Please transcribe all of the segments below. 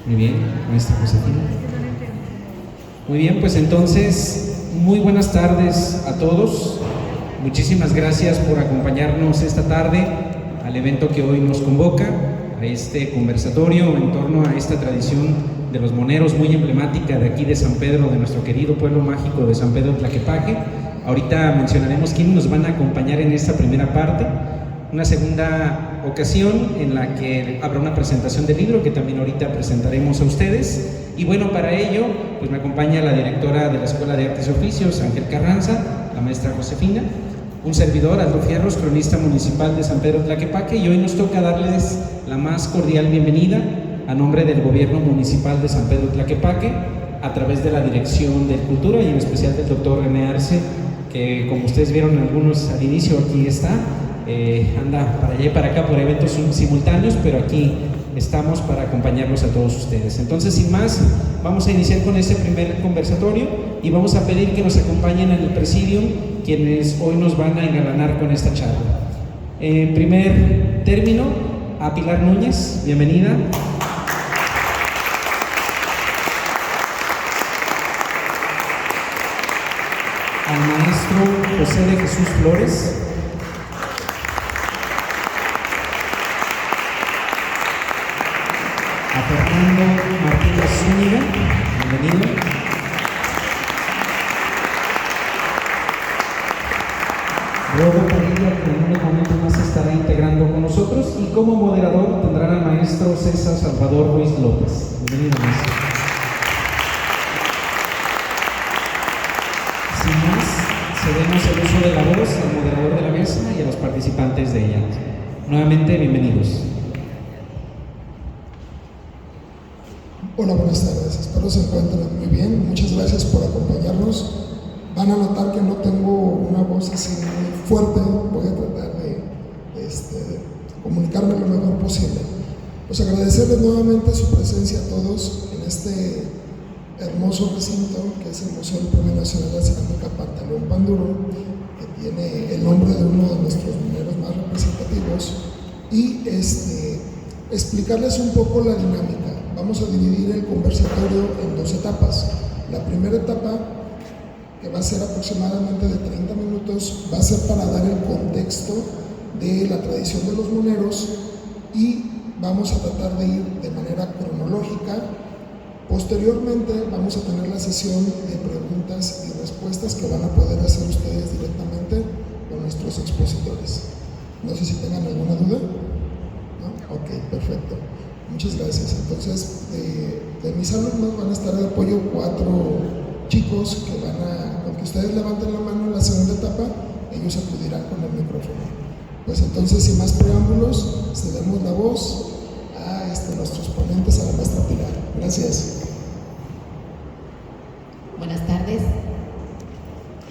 Muy bien, maestra Josefina. Muy bien, pues entonces, muy buenas tardes a todos. Muchísimas gracias por acompañarnos esta tarde al evento que hoy nos convoca, a este conversatorio en torno a esta tradición de los moneros muy emblemática de aquí de San Pedro, de nuestro querido pueblo mágico de San Pedro Tlaquepaque. Ahorita mencionaremos quiénes nos van a acompañar en esta primera parte. Una segunda ocasión en la que habrá una presentación del libro que también ahorita presentaremos a ustedes. Y bueno, para ello, pues me acompaña la directora de la Escuela de Artes y Oficios, Ángel Carranza, la maestra Josefina, un servidor, Aldo Fierros, cronista municipal de San Pedro Tlaquepaque, y hoy nos toca darles la más cordial bienvenida a nombre del Gobierno Municipal de San Pedro Tlaquepaque, a través de la Dirección de Cultura y en especial del doctor René Arce, que como ustedes vieron algunos al inicio, aquí está. Anda para allá y para acá por eventos simultáneos, pero aquí estamos para acompañarlos a todos ustedes. Entonces, sin más, vamos a iniciar con este primer conversatorio y vamos a pedir que nos acompañen en el presidium quienes hoy nos van a engalanar con esta charla. En primer término, a Pilar Núñez, bienvenida. Al maestro José de Jesús Flores. A Fernando Martínez Zúñiga, bienvenido. Robo Padilla, que en unos momentos más se estará integrando con nosotros, y como moderador tendrán al maestro César Salvador Ruiz López. Bienvenido, maestro. Sin más, cedemos el uso de la voz al moderador de la mesa y a los participantes de ella. Nuevamente, bienvenidos. Hola, buenas tardes. Espero se encuentren muy bien. Muchas gracias por acompañarnos. Van a notar que no tengo una voz así muy fuerte. Voy a tratar de comunicarme lo mejor posible. Pues agradecerles nuevamente su presencia a todos en este hermoso recinto que es el Museo del Premio Nacional de Cerámica Pantaleón Panduro, que tiene el nombre de uno de nuestros moneros más representativos, y explicarles un poco la dinámica. Vamos a dividir el conversatorio en dos etapas. La primera etapa, que va a ser aproximadamente de 30 minutos, va a ser para dar el contexto de la tradición de los moneros y vamos a tratar de ir de manera cronológica. Posteriormente vamos a tener la sesión de preguntas y respuestas que van a poder hacer ustedes directamente con nuestros expositores. No sé si tengan alguna duda. ¿No? Ok, perfecto. Muchas gracias. Entonces, de mis alumnos van a estar de apoyo 4 chicos que con que ustedes levanten la mano en la segunda etapa, ellos acudirán con el micrófono. Pues entonces, sin más preámbulos, cedemos la voz a nuestros ponentes, a la maestra Pilar. Gracias. Buenas tardes.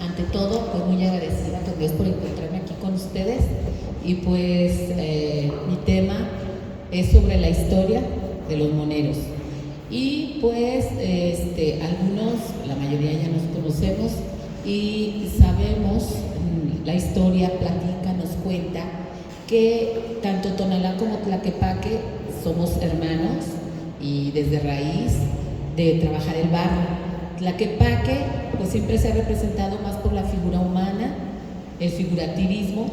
Ante todo, pues muy agradecida con Dios por encontrarme aquí con ustedes. Y pues mi tema es sobre la historia de los moneros. Y pues algunos, la mayoría ya nos conocemos y sabemos la historia, platica, nos cuenta que tanto Tonalá como Tlaquepaque somos hermanos y desde raíz de trabajar el barro. Tlaquepaque pues siempre se ha representado más por la figura humana, el figurativismo,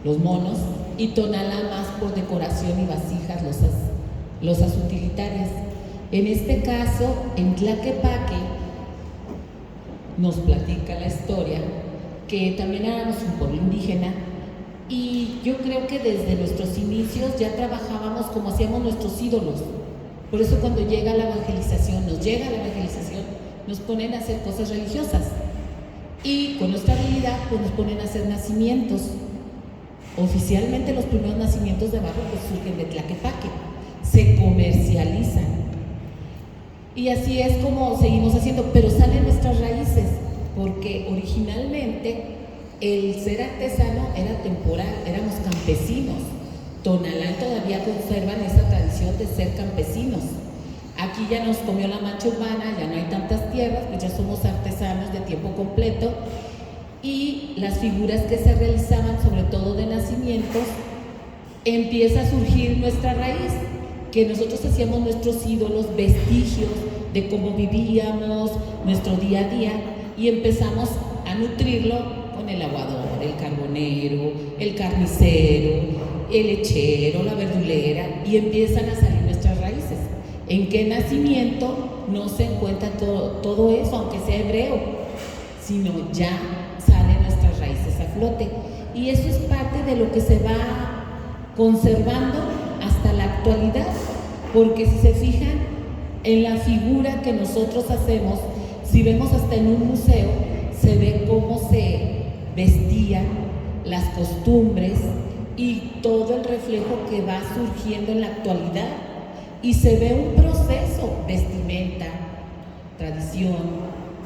los monos, y Tonalá más por decoración y vasijas, losas utilitarias. En este caso, en Tlaquepaque nos platica la historia que también éramos un pueblo indígena, y yo creo que desde nuestros inicios ya trabajábamos como hacíamos nuestros ídolos. Por eso cuando llega la evangelización, nos ponen a hacer cosas religiosas, y con nuestra habilidad pues nos ponen a hacer nacimientos. Oficialmente los primeros nacimientos de barro pues surgen de Tlaquepaque, se comercializan, y así es como seguimos haciendo, pero salen nuestras raíces, porque originalmente el ser artesano era temporal, éramos campesinos. Tonalá todavía conservan esa tradición de ser campesinos. Aquí ya nos comió la mancha urbana, ya no hay tantas tierras, pues ya somos artesanos de tiempo completo, y las figuras que se realizaban, sobre todo de nacimientos, empieza a surgir nuestra raíz, que nosotros hacíamos nuestros ídolos, vestigios de cómo vivíamos, nuestro día a día, y empezamos a nutrirlo con el aguador, el carbonero, el carnicero, el lechero, la verdulera, y empiezan a salir nuestras raíces. ¿En qué nacimiento no se encuentra todo eso, aunque sea hebreo? Sino ya salen nuestras raíces a flote. Y eso es parte de lo que se va conservando hasta la actualidad, porque si se fijan en la figura que nosotros hacemos, si vemos hasta en un museo, se ve cómo se vestían, las costumbres y todo el reflejo que va surgiendo en la actualidad. Y se ve un proceso, vestimenta, tradición,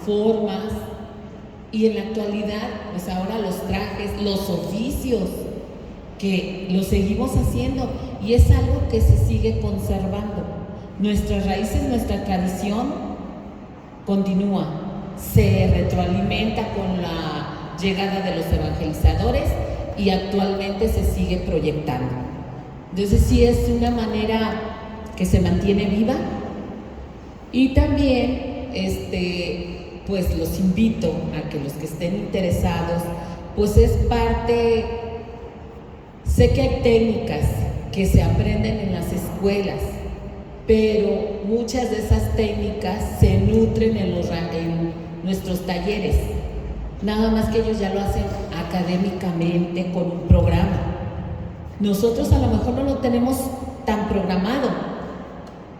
formas, y en la actualidad, pues ahora los trajes, los oficios, que los seguimos haciendo, y es algo que se sigue conservando. Nuestras raíces, nuestra tradición continúa, se retroalimenta con la llegada de los evangelizadores y actualmente se sigue proyectando. Entonces sí es una manera que se mantiene viva. Y también pues los invito a que los que estén interesados, pues es parte, sé que hay técnicas que se aprenden en las escuelas, pero muchas de esas técnicas se nutren en nuestros talleres, nada más que ellos ya lo hacen académicamente con un programa. Nosotros a lo mejor no lo tenemos tan programado,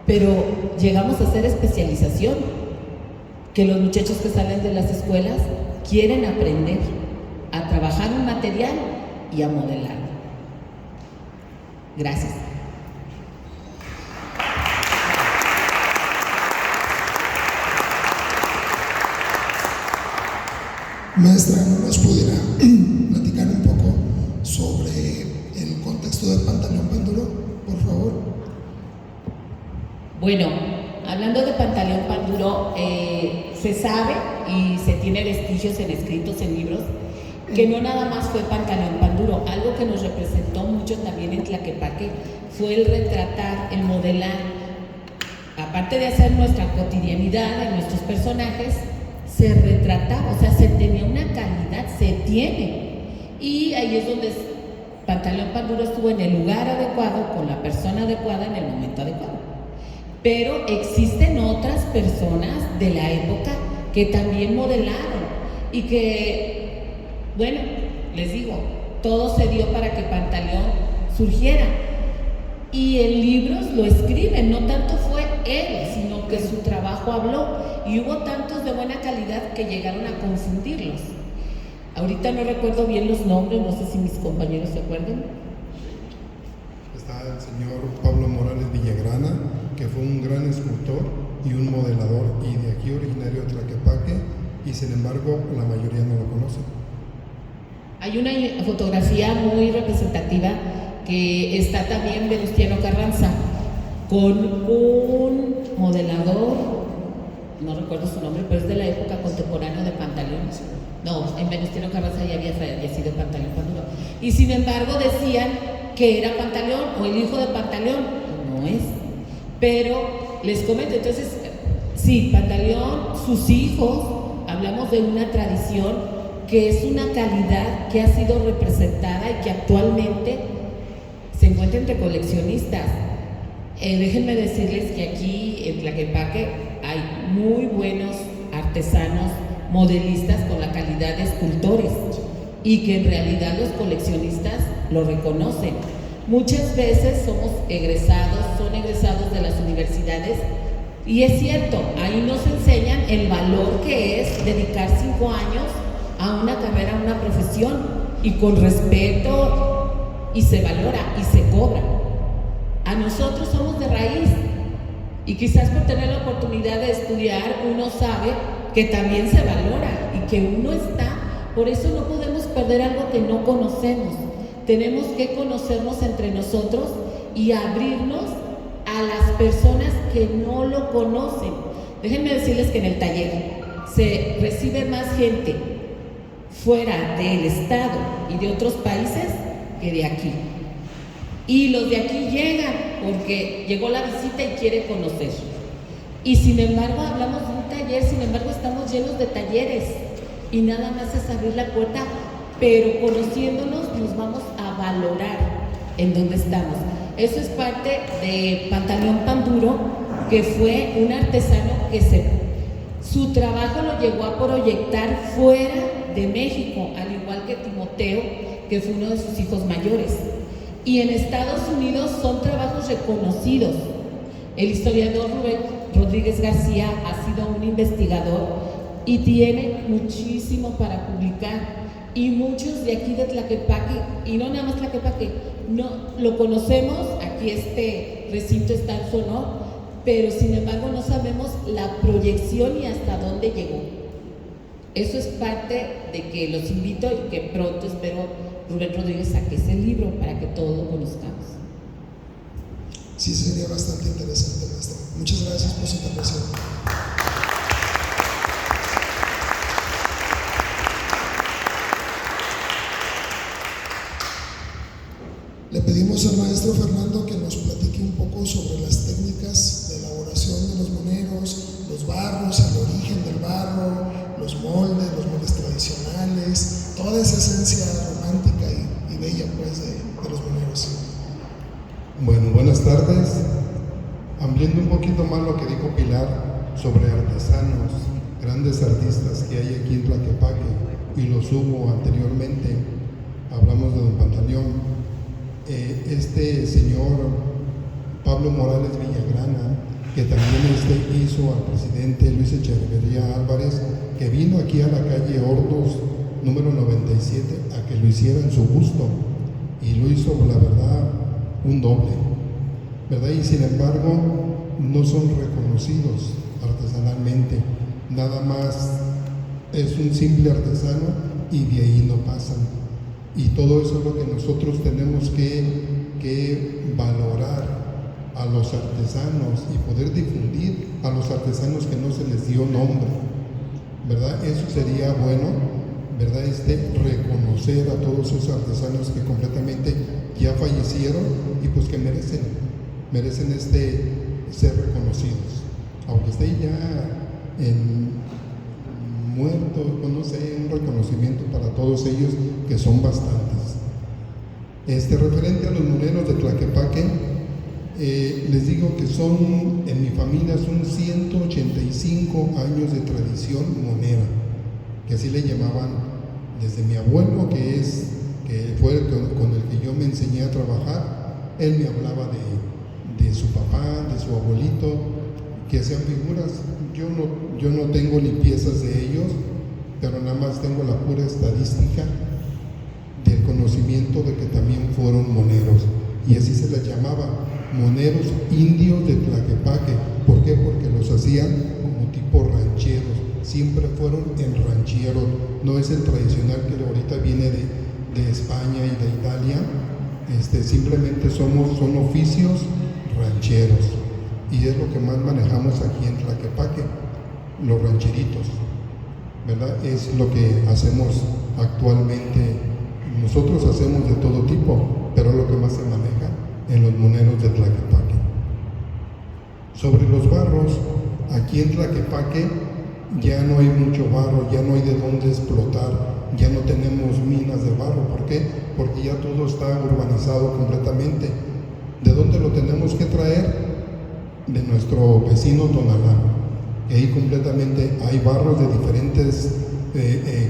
pero llegamos a hacer especialización, que los muchachos que salen de las escuelas quieren aprender a trabajar un material y a modelar. Gracias. Maestra, ¿no nos pudiera platicar un poco sobre el contexto del Pantaleón Panduro, por favor? Bueno, hablando de Pantaleón Panduro, se sabe y se tiene vestigios en escritos, en libros, que no nada más fue Pantaleón Panduro. Algo que nos representó mucho también en Tlaquepaque fue el retratar, el modelar. Aparte de hacer nuestra cotidianidad en nuestros personajes, se retrataba, o sea, se tenía una calidad, se tiene. Y ahí es donde Pantaleón Panduro estuvo en el lugar adecuado, con la persona adecuada, en el momento adecuado. Pero existen otras personas de la época que también modelaron y que, bueno, les digo, todo se dio para que Pantaleón surgiera. Y en libros lo escriben, no tanto fue él, sino que su trabajo habló, y hubo tantos de buena calidad que llegaron a confundirlos. Ahorita no recuerdo bien los nombres, no sé si mis compañeros se acuerdan. Está el señor Pablo Morales Villagrana, que fue un gran escultor y un modelador, y de aquí originario de Tlaquepaque, y sin embargo la mayoría no lo conoce. Hay una fotografía muy representativa que está también Venustiano Carranza con un modelador, no recuerdo su nombre, pero es de la época contemporánea de Pantaleón. No, en Venustiano Carranza ya había fallecido Pantaleón Panduro. Y sin embargo decían que era Pantaleón o el hijo de Pantaleón. No es. Pero les comento, entonces, sí, Pantaleón, sus hijos, hablamos de una tradición que es una calidad que ha sido representada y que actualmente se encuentra entre coleccionistas. Déjenme decirles que aquí en Tlaquepaque hay muy buenos artesanos, modelistas con la calidad de escultores, y que en realidad los coleccionistas lo reconocen. Muchas veces son egresados de las universidades, y es cierto, ahí nos enseñan el valor que es dedicar 5 años a una carrera, a una profesión, y con respeto, y se valora y se cobra. A nosotros somos de raíz, y quizás por tener la oportunidad de estudiar uno sabe que también se valora y que uno está. Por eso no podemos perder algo que no conocemos. Tenemos que conocernos entre nosotros y abrirnos a las personas que no lo conocen. Déjenme decirles que en el taller se recibe más gente fuera del estado y de otros países que de aquí. Y los de aquí llegan porque llegó la visita y quiere conocer. Y sin embargo hablamos de un taller, sin embargo estamos llenos de talleres y nada más es abrir la puerta, pero conociéndonos nos vamos a valorar en donde estamos. Eso es parte de Pantaleón Pan Duro, que fue un artesano que su trabajo lo llegó a proyectar fuera de México, al igual que Timoteo, que fue uno de sus hijos mayores. Y en Estados Unidos son trabajos reconocidos. El historiador Rubén Rodríguez García ha sido un investigador y tiene muchísimo para publicar. Y muchos de aquí de Tlaquepaque, y no nada más Tlaquepaque, no lo conocemos, aquí este recinto está en su honor, pero sin embargo no sabemos la proyección y hasta dónde llegó. Eso es parte de que los invito y que pronto espero Rubén Rodríguez saque ese libro para que todos lo conozcamos. Sí, sería bastante interesante, maestra. Muchas gracias por su intervención. Le pedimos al maestro Fernando que nos platique un poco sobre las técnicas de elaboración de los moneros, los barros, el origen del barro, los moldes tradicionales, toda esa esencia romántica y bella pues de los moneros. Bueno, buenas tardes. Ampliando un poquito más lo que dijo Pilar sobre artesanos, grandes artistas que hay aquí en Tlaquepaque, y los hubo anteriormente, hablamos de don Pantaleón. Este señor Pablo Morales Villagrana, que también hizo al presidente Luis Echeverría Álvarez, que vino aquí a la calle Hornos, número 97, a que lo hiciera en su gusto, y lo hizo, la verdad, un doble, ¿verdad? Y sin embargo, no son reconocidos artesanalmente, nada más es un simple artesano y de ahí no pasan. Y todo eso es lo que nosotros tenemos que valorar a los artesanos y poder difundir a los artesanos que no se les dio nombre, ¿verdad? Eso sería bueno, ¿verdad? Reconocer a todos esos artesanos que completamente ya fallecieron y pues que merecen ser reconocidos, aunque esté ya muertos, pues no sé, un reconocimiento para todos ellos, que son bastantes. Referente a los moneros de Tlaquepaque, les digo que en mi familia son 185 años de tradición monera, que así le llamaban desde mi abuelo, que fue con el que yo me enseñé a trabajar. Él me hablaba de su papá, de su abuelito, que hacían figuras. Yo no tengo ni piezas de ellos, pero nada más tengo la pura estadística del conocimiento de que también fueron moneros, y así se les llamaba, moneros indios de Tlaquepaque. ¿Por qué? Porque los hacían como tipo rancheros, siempre fueron en rancheros, no es el tradicional que ahorita viene de España y de Italia. Simplemente son oficios rancheros, y es lo que más manejamos aquí en Tlaquepaque, los rancheritos, ¿verdad? Es lo que hacemos actualmente. Nosotros hacemos de todo tipo, pero es lo que más se maneja en los moneros de Tlaquepaque. Sobre los barros, aquí en Tlaquepaque ya no hay mucho barro, ya no hay de dónde explotar, ya no tenemos minas de barro. ¿Por qué? Porque ya todo está urbanizado completamente. ¿De dónde lo tenemos que traer? De nuestro vecino Tonalá. Y ahí completamente hay barros de diferentes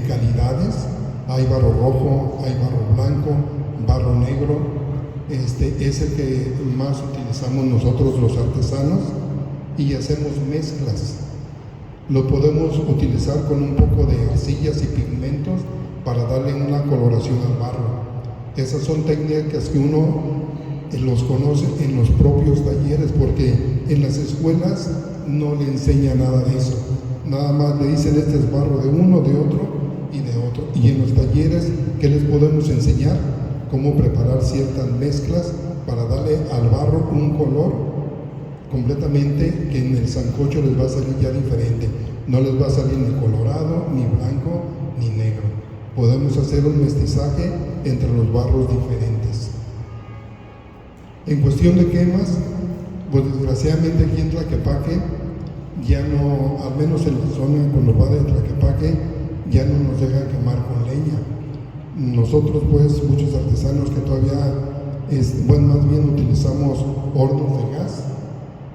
calidades. Hay barro rojo, hay barro blanco, barro negro. Es el que más utilizamos nosotros los artesanos, y hacemos mezclas. Lo podemos utilizar con un poco de arcillas y pigmentos para darle una coloración al barro. Esas son técnicas que uno los conoce en los propios talleres, porque en las escuelas no le enseña nada de eso. Nada más le dicen este es barro de uno, de otro y de otro. Y en los talleres, ¿qué les podemos enseñar? Cómo preparar ciertas mezclas para darle al barro un color completamente que en el sancocho les va a salir ya diferente. No les va a salir ni colorado, ni blanco, ni negro. Podemos hacer un mestizaje entre los barros diferentes. En cuestión de quemas, pues desgraciadamente aquí en Tlaquepaque, ya no, al menos en la zona conurbada de Tlaquepaque, ya no nos dejan quemar con leña. Nosotros, pues, muchos artesanos que todavía, más bien utilizamos hornos de gas,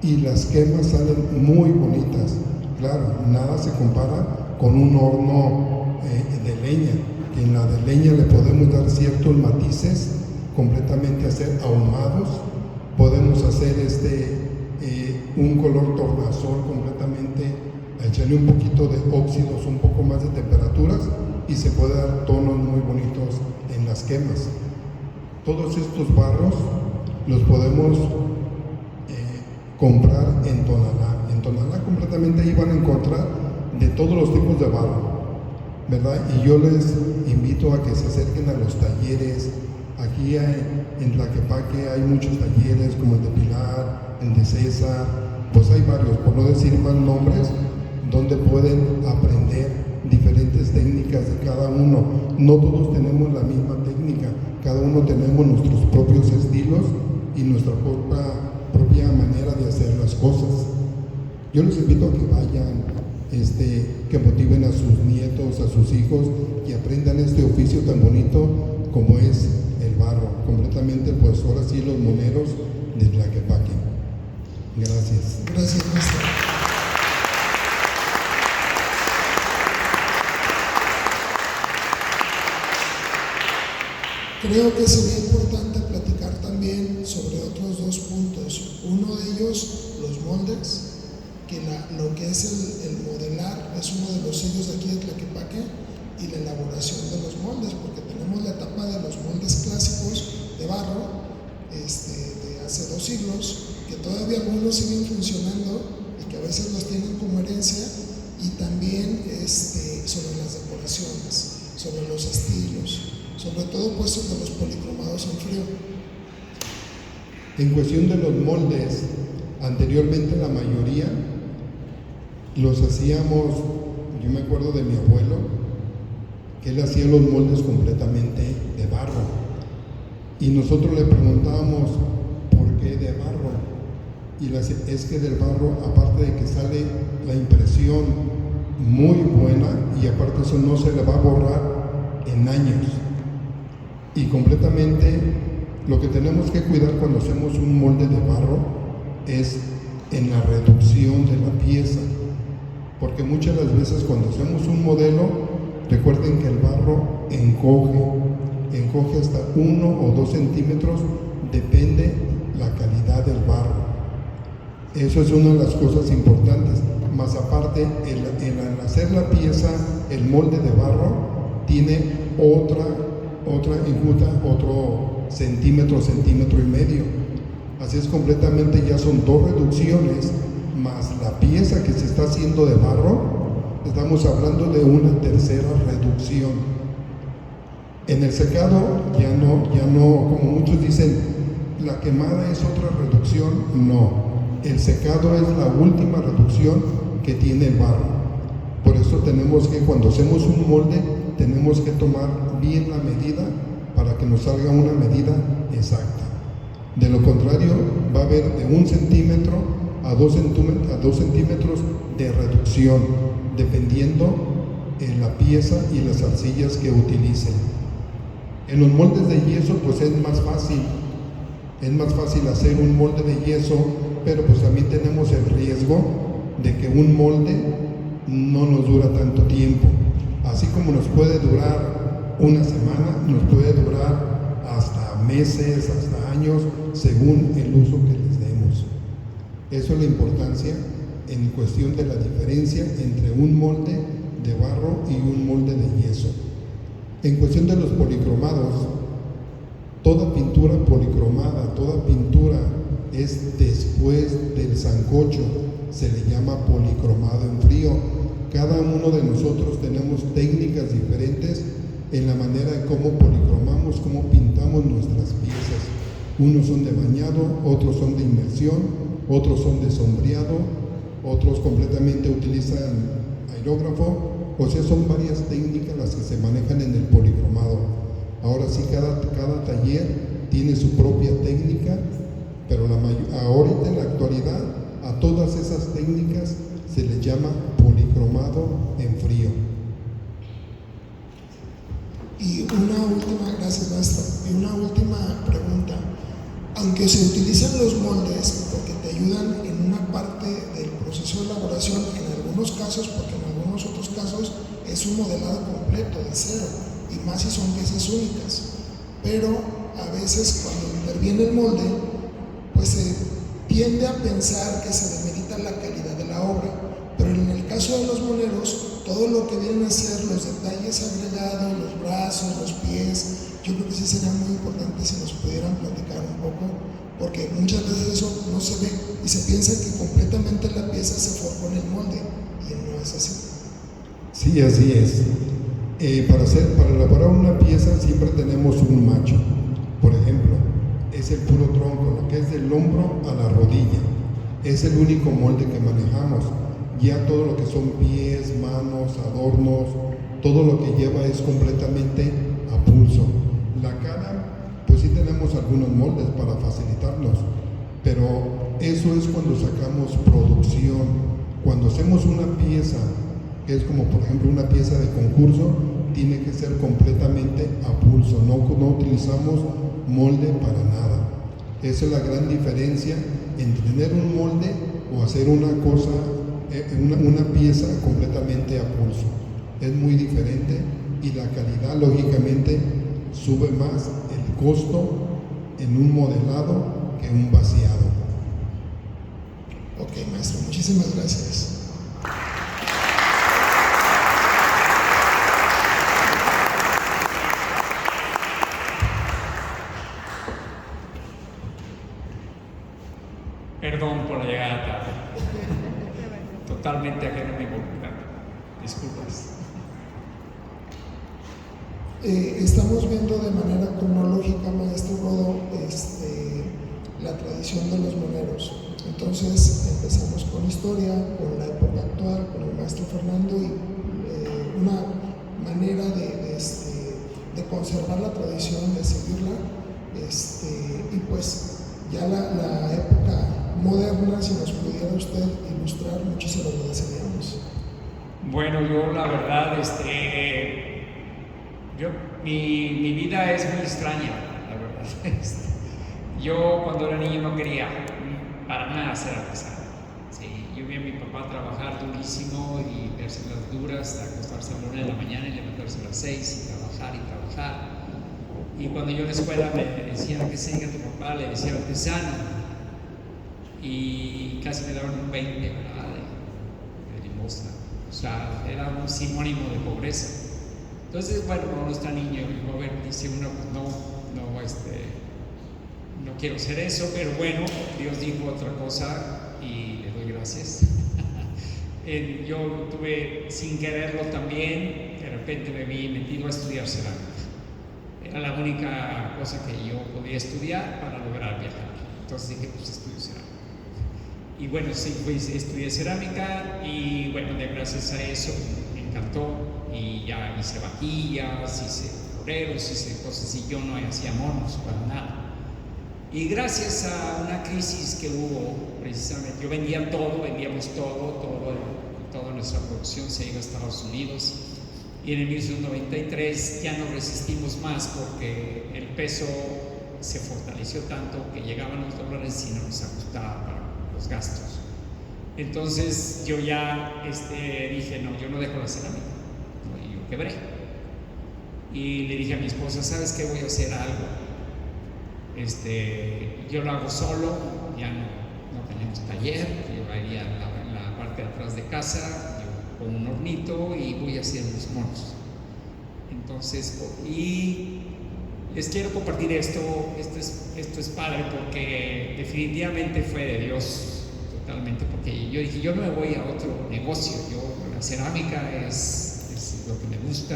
y las quemas salen muy bonitas. Claro, nada se compara con un horno de leña, que en la de leña le podemos dar ciertos matices, completamente hacer ahumados, podemos hacer un color tornasol completamente, echarle un poquito de óxidos, un poco más de temperaturas, y se puede dar tonos muy bonitos en las quemas. Todos estos barros los podemos comprar en Tonalá. En Tonalá completamente ahí van a encontrar de todos los tipos de barro, ¿verdad? Y yo les invito a que se acerquen a los talleres. Aquí en Tlaquepaque hay muchos talleres, como el de Pilar, el de César, pues hay varios, por no decir más nombres, donde pueden aprender diferentes técnicas de cada uno. No todos tenemos la misma técnica, cada uno tenemos nuestros propios estilos y nuestra propia manera de hacer las cosas. Yo les invito a que vayan, que motiven a sus nietos, a sus hijos, y aprendan este oficio tan bonito como es el barro, completamente, pues ahora sí, los moneros de Tlaquepaque. Gracias. Gracias, maestro. Creo que sería importante platicar también sobre otros dos puntos. Uno de ellos, los moldes, que lo que es el modelar es uno de los sellos de aquí de Tlaquepaque, y la elaboración de los moldes, porque tenemos la etapa de los moldes clásicos de barro de hace 2 siglos, que todavía algunos siguen funcionando y que a veces los tienen como herencia, y también sobre las decoraciones, sobre los estilos, sobre todo pues sobre los policromados en frío. En cuestión de los moldes, anteriormente la mayoría los hacíamos, yo me acuerdo de mi abuelo, que él hacía los moldes completamente de barro, y nosotros le preguntábamos por qué de barro, y es que del barro, aparte de que sale la impresión muy buena, y aparte eso no se le va a borrar en años, y completamente lo que tenemos que cuidar cuando hacemos un molde de barro es en la reducción de la pieza, porque muchas de las veces cuando hacemos un modelo, recuerden que el barro encoge hasta 1 o 2 centímetros, depende la calidad del barro. Eso es una de las cosas importantes. Más aparte, el hacer la pieza, el molde de barro, tiene otra enjuta, otro centímetro y medio. Así es, completamente ya son 2 reducciones, más la pieza que se está haciendo de barro, estamos hablando de una tercera reducción. En el secado ya no, como muchos dicen, la quemada es otra reducción. No, el secado es la última reducción que tiene el barro. Por eso tenemos que, cuando hacemos un molde, tenemos que tomar bien la medida para que nos salga una medida exacta. De lo contrario, va a haber de 1 centímetro a 2 centímetros de reducción, dependiendo en la pieza y las arcillas que utilicen. En los moldes de yeso, pues es más fácil hacer un molde de yeso, pero pues también tenemos el riesgo de que un molde no nos dura tanto tiempo. Así como nos puede durar una semana, nos puede durar hasta meses, hasta años, según el uso que les demos. Eso es la importancia en cuestión de la diferencia entre un molde de barro y un molde de yeso. En cuestión de los policromados, toda pintura policromada, toda pintura es después del sancocho, se le llama policromado en frío. Cada uno de nosotros tenemos técnicas diferentes en la manera de cómo policromamos, cómo pintamos nuestras piezas. Unos son de bañado, otros son de inmersión, otros son de sombreado, otros completamente utilizan aerógrafo. O sea, son varias técnicas las que se manejan en el policromado. Ahora sí, cada taller tiene su propia técnica pero ahorita en la actualidad a todas esas técnicas se les llama policromado en frío. Y una última, gracias maestro, y una última pregunta. Aunque se utilizan los moldes porque te ayudan en una parte del proceso de elaboración, en algunos casos, porque en algunos otros casos es un modelado completo de cero, y más si son piezas únicas, pero a veces cuando interviene el molde, pues se tiende a pensar que se demerita la calidad de la obra, pero en el caso de los moneros, todo lo que vienen a ser los detalles agregados, los brazos, los pies, yo creo que sí sería muy importante si nos pudieran platicar un poco, porque muchas veces eso no se ve y se piensa que completamente la pieza se forjó en el molde, y no es así. Sí, así es. Para elaborar una pieza siempre tenemos un macho. Por ejemplo, es el puro tronco, lo que es del hombro a la rodilla. Es el único molde que manejamos. Ya todo lo que son pies, manos, adornos, todo lo que lleva es completamente a pulso. La cara, pues sí tenemos algunos moldes para facilitarnos, pero eso es cuando sacamos producción. Cuando hacemos una pieza, que es como por ejemplo una pieza de concurso, tiene que ser completamente a pulso, no utilizamos molde para nada. Esa es la gran diferencia entre tener un molde o hacer una cosa, una pieza completamente a pulso. Es muy diferente y la calidad lógicamente sube más el costo en un modelado que un vaciado. Ok, maestro, muchísimas gracias. Perdón por la llegada tarde. Totalmente ajeno a mi voluntad. Disculpas. Estamos viendo de manera cronológica, maestro Rodo, la tradición de los moneros. Entonces empezamos con historia, con la época actual, con el maestro Fernando y una manera de conservar la tradición, de seguirla, y pues ya la época moderna, si nos pudiera usted ilustrar, mucho se lo agradeceríamos. Bueno, yo la verdad, mi vida es muy extraña, la verdad. Yo cuando era niño no quería para nada ser artesano. Sí, yo vi a mi papá trabajar durísimo y verse las duras, acostarse a la 1 de la mañana y levantarse a las 6 y trabajar. Y cuando yo en la escuela me decían que se diga tu papá, le decía artesano. Y casi me daban un 20, ¿verdad? De limosna. O sea, era un sinónimo de pobreza. Entonces, bueno, cuando uno está niño y joven, dice uno, pues no quiero ser eso, pero bueno, Dios dijo otra cosa y le doy gracias. Yo tuve, sin quererlo también, de repente me vi metido a estudiar cerámica. Era la única cosa que yo podía estudiar para lograr viajar. Entonces dije, pues estudio cerámica. Y bueno, sí, pues estudié cerámica y bueno, gracias a eso me encantó y ya hice vajillas, hice floreros, hice cosas y yo no hacía monos para nada. Y gracias a una crisis que hubo, precisamente, yo vendíamos todo, toda nuestra producción se iba a Estados Unidos y en el 1993 ya no resistimos más porque el peso se fortaleció tanto que llegaban los dólares y no nos ajustaba para los gastos. Entonces yo ya dije, no, yo no dejo la cerámica, y yo quebré. Y le dije a mi esposa, ¿sabes qué? Voy a hacer algo. Yo lo hago solo, ya no tenemos taller, llevaría en la parte de atrás de casa, yo con un hornito y voy a hacer unos monos. Entonces, y les quiero compartir esto es padre porque definitivamente fue de Dios, totalmente, porque yo dije, yo no me voy a otro negocio, la cerámica es lo que me gusta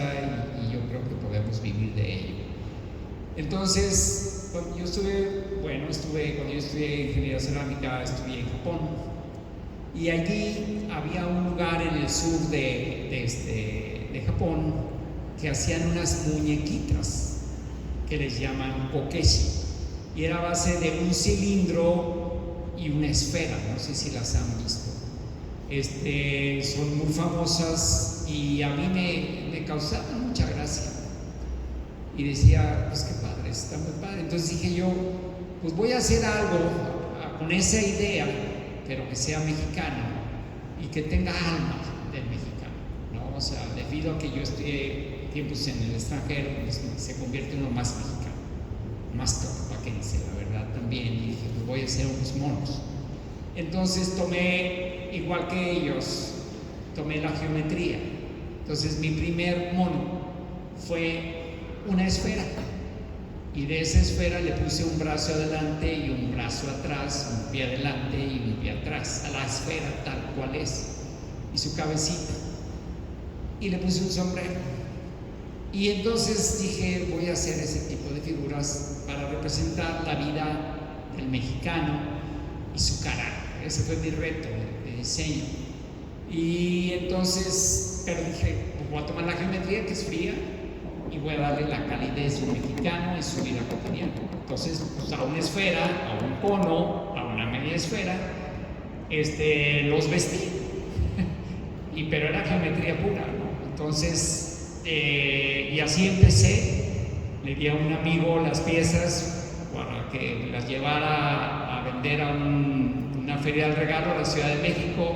y yo creo que podemos vivir de ello. Entonces, cuando yo estudié ingeniería cerámica, estudié en Japón y allí había un lugar en el sur de Japón que hacían unas muñequitas que les llaman kokeshi. y era a base de un cilindro y una esfera, no sé si las han visto. Son muy famosas y a mí me causaban mucha gracia. Y decía, pues qué padre, está muy padre. Entonces dije yo, pues voy a hacer algo con esa idea, pero que sea mexicano y que tenga alma del mexicano, ¿no? O sea, debido a que yo estudié tiempos en el extranjero, pues se convierte en uno más mexicano, más topaquense, la verdad también. Y dije, pues voy a hacer unos monos. Entonces tomé, igual que ellos, tomé la geometría. Entonces mi primer mono fue una esfera, y de esa esfera le puse un brazo adelante y un brazo atrás, un pie adelante y un pie atrás, a la esfera tal cual es, y su cabecita, y le puse un sombrero. Y entonces dije, voy a hacer ese tipo de figuras para representar la vida del mexicano y su carácter. Ese fue mi reto de diseño. Y entonces, pero dije, pues voy a tomar la geometría, que es fría, y voy a darle la calidez de un mexicano en su vida cotidiana. Entonces, pues a una esfera, a un cono, a una media esfera, los vestí. Pero era geometría pura, ¿no? Entonces, y así empecé. Le di a un amigo las piezas para que las llevara a vender a una feria del regalo a la Ciudad de México.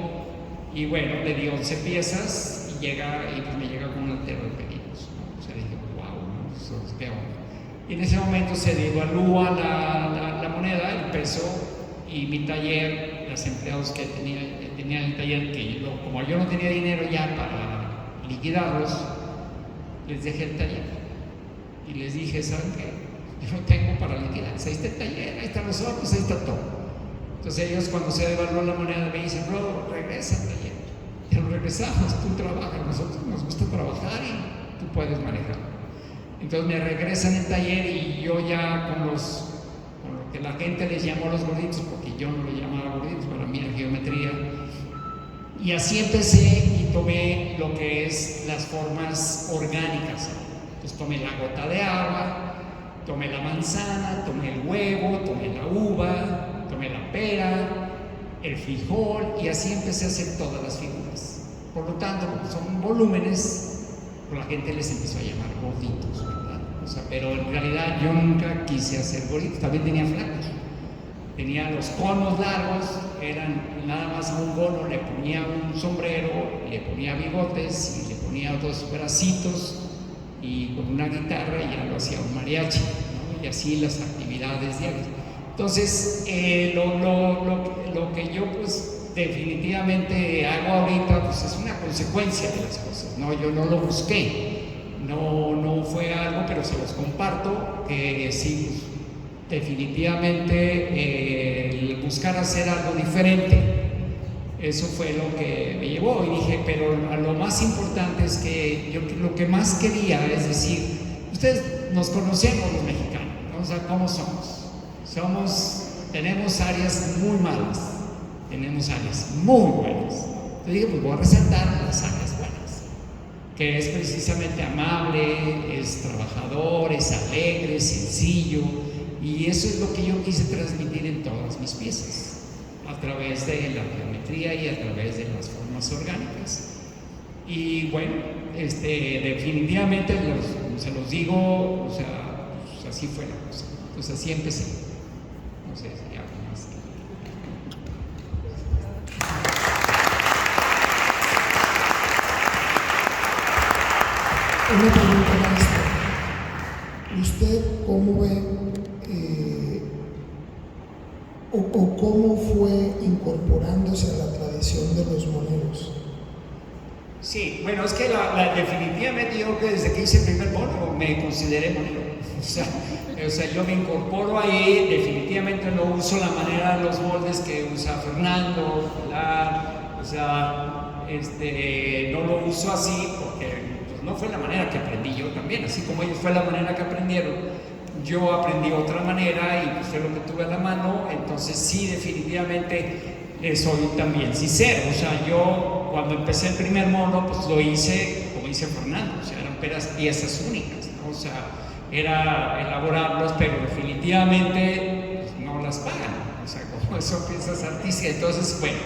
Y bueno, le di 11 piezas y pues me llega con un altero de pedidos, ¿no? O sea, dije, wow, ¿no? Eso es peor. Y en ese momento se devalúa la moneda, el peso, y mi taller, los empleados que tenía el taller, como yo no tenía dinero ya para liquidarlos, les dejé el taller y les dije, ¿saben qué? Yo no tengo para liquidar, ahí está el taller, ahí están los hornos, ahí está todo. Entonces ellos, cuando se devaluó la moneda, me dicen, bro, regresa al taller. Ya lo regresamos, tú trabajas, nosotros nos gusta trabajar y tú puedes manejar. Entonces me regresan el taller y yo ya con lo que la gente les llamó los gorditos, porque yo no le llamaba gorditos, para mí era geometría. Y así empecé y tomé lo que es las formas orgánicas. Entonces tomé la gota de agua, tomé la manzana, tomé el huevo, tomé la uva, tomé la pera, el frijol, y así empecé a hacer todas las figuras. Por lo tanto, son volúmenes, pues la gente les empezó a llamar gorditos, ¿verdad? O sea, pero en realidad yo nunca quise hacer gorditos, también tenía flacos. Tenía los conos largos, eran nada más a un cono, le ponía un sombrero, le ponía bigotes y le ponía 2 bracitos y con una guitarra, y ya lo hacía un mariachi, ¿no? Y así las actividades diarias. Entonces, lo que yo pues definitivamente hago ahorita pues es una consecuencia de las cosas, ¿no? Yo no lo busqué, no fue algo, pero se los comparto, que sí, pues, definitivamente el buscar hacer algo diferente, eso fue lo que me llevó. Y dije, pero lo más importante es que yo lo que más quería es decir, ustedes nos conocemos los mexicanos, ¿no? O sea, ¿cómo somos? Tenemos áreas muy malas, tenemos áreas muy buenas. Entonces dije, pues voy a resaltar las áreas buenas, que es precisamente amable, es trabajador, es alegre, sencillo, y eso es lo que yo quise transmitir en todas mis piezas, a través de la geometría y a través de las formas orgánicas. Y bueno, definitivamente se los digo, o sea, pues así fue la cosa. Entonces así empecé. No sé si algo más. Una pregunta, maestra. ¿Usted cómo ve o cómo fue incorporándose a la tradición de los moneros? Sí, bueno, es que definitivamente yo creo que desde que hice el primer mono me consideré monero. O sea, yo me incorporo ahí, definitivamente no uso la manera de los moldes que usa Fernando, Pilar, o sea, no lo uso así porque pues, no fue la manera que aprendí yo también, así como ellos fue la manera que aprendieron, yo aprendí otra manera y pues, fue lo que tuve a la mano. Entonces sí, definitivamente soy también sincero. O sea, yo cuando empecé el primer mono, pues lo hice como dice Fernando, o sea, eran piezas únicas, ¿no? O sea, era elaborarlos, pero definitivamente pues, no las pagan. O sea, como son piezas artísticas, entonces, bueno,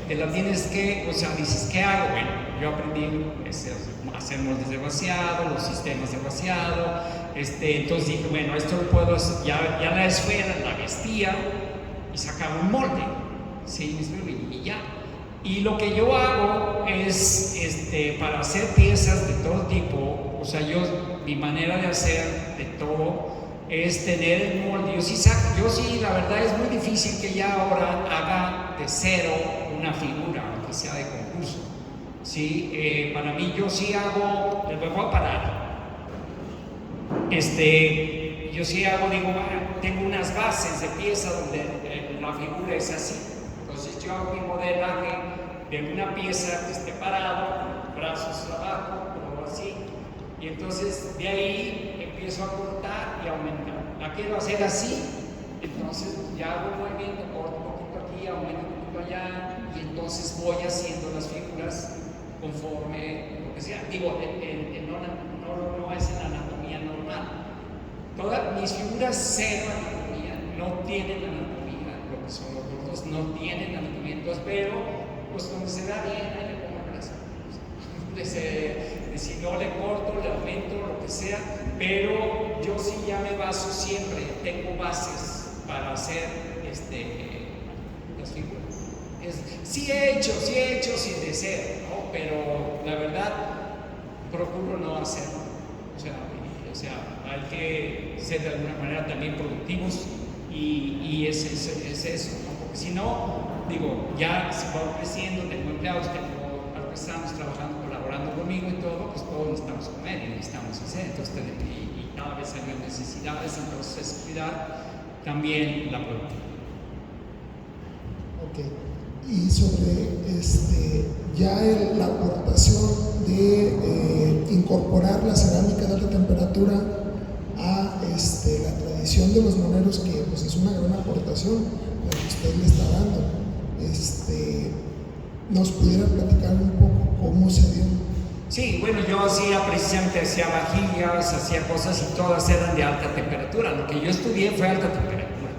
te la tienes que, o sea, dices, ¿qué hago? Bueno, yo aprendí a hacer moldes de vaciado, los sistemas de vaciado, entonces dije, bueno, esto lo puedo hacer, ya la esfera la vestía y sacaba un molde, ¿sí? Y ya. Y lo que yo hago es, para hacer piezas de todo tipo, o sea, mi manera de hacer de todo es tener el molde. Yo sí, la verdad es muy difícil que ya ahora haga de cero una figura, aunque sea de concurso. ¿Sí? Para mí yo sí hago, les voy a parar. Yo sí hago, digo, tengo unas bases de pieza donde la figura es así. Entonces yo hago mi modelaje de una pieza que esté parado, brazos abajo, o así. Y entonces de ahí empiezo a cortar y aumentar. La quiero hacer así, entonces ya hago un movimiento, corto un poquito aquí, aumento un poquito allá, y entonces voy haciendo las figuras conforme lo que sea. Digo, no es en anatomía normal. Todas mis figuras cero anatomía, no tienen anatomía, lo que son los gordos no tienen anatomía, entonces, pero pues donde se da bien, ahí le pongo el brazo. Si no le corto, le aumento, lo que sea, pero yo sí ya me baso siempre, tengo bases para hacer las figuras. Sí he hecho sin deseo, ¿no? Pero la verdad procuro no hacerlo. O sea, hay que ser de alguna manera también productivos y es eso, ¿no? Porque si no, digo, ya se va creciendo, tengo empleados, tengo artesanos trabajando, colaborando conmigo y todo, pues todos necesitamos comer y necesitamos hacer, entonces, y cada vez hay más necesidades, entonces cuidar también la productividad. Ok, y sobre la aportación de incorporar la cerámica de alta temperatura a la tradición de los moneros, que pues es una gran aportación la que usted le está dando. ¿Nos pudiera platicar un poco cómo se dio? Sí, bueno, yo precisamente hacía vajillas, hacía cosas y todas eran de alta temperatura. Lo que yo estudié fue alta temperatura.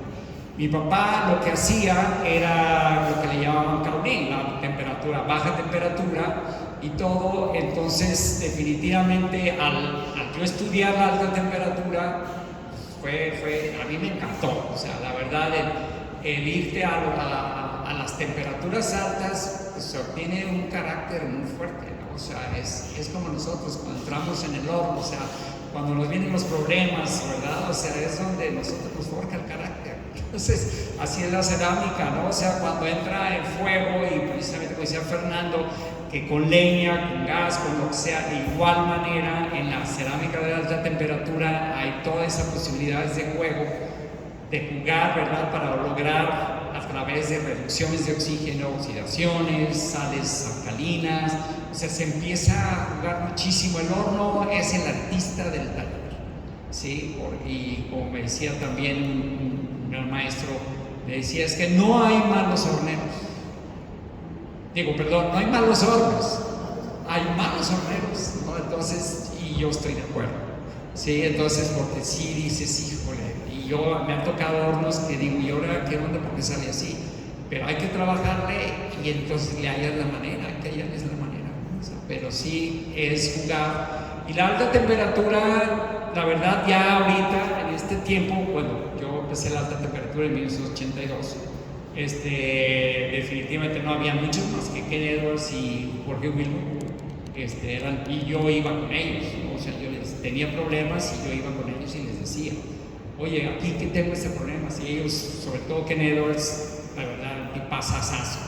Mi papá lo que hacía era lo que le llamaban Caulín, la temperatura, baja temperatura y todo. Entonces, definitivamente, al yo estudiar la alta temperatura, a mí me encantó. O sea, la verdad, el irte a las temperaturas altas, pues, se obtiene un carácter muy fuerte, ¿no? O sea, es como nosotros cuando entramos en el horno, o sea, cuando nos vienen los problemas, ¿verdad? O sea, es donde nosotros nos forja el carácter. Entonces, así es la cerámica, ¿no? O sea, cuando entra en fuego, y precisamente como decía Fernando, que con leña, con gas, con lo que sea, de igual manera, en la cerámica de alta temperatura hay todas esas posibilidades de juego, de jugar, ¿verdad? Para lograr a través de reducciones de oxígeno, oxidaciones, sales alcalinas, o sea, se empieza a jugar muchísimo. El horno es el artista del taller, ¿sí? Y como me decía también un gran maestro, me decía, es que no hay malos horneros. No hay malos hornos, hay malos horneros, ¿no? Entonces, y yo estoy de acuerdo, ¿sí? Entonces, porque sí dices, híjole, y me han tocado hornos que digo, ¿y ahora qué onda? Porque sale así, pero hay que trabajarle y entonces le hallas la manera, o sea, pero sí es jugar. Y la alta temperatura, la verdad, ya ahorita, en este tiempo, bueno, yo empecé la alta temperatura en 1982. Definitivamente no había muchos más que Ken Edwards y Jorge Wilbur, y yo iba con ellos, ¿no? O sea, yo les tenía problemas y yo iba con ellos y les decía, oye, aquí que tengo este problema, y ellos, sobre todo Ken Edwards, la verdad, un tipazazazo,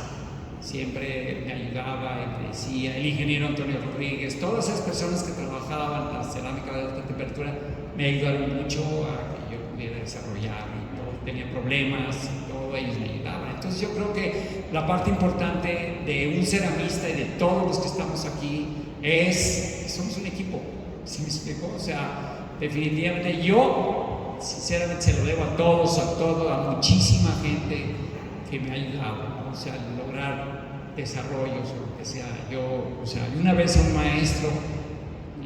siempre me ayudaba y me decía, el ingeniero Antonio Rodríguez, todas esas personas que trabajaban la cerámica de alta temperatura me ayudaron mucho a que yo pudiera desarrollar, y yo tenía problemas y todo, ellos me ayudaban. Entonces yo creo que la parte importante de un ceramista y de todos los que estamos aquí es que somos un equipo, ¿sí me explico? O sea, definitivamente yo sinceramente se lo debo a todos, a muchísima gente que me ha ayudado, ¿no? O sea, lograr desarrollos o lo que sea. Una vez a un maestro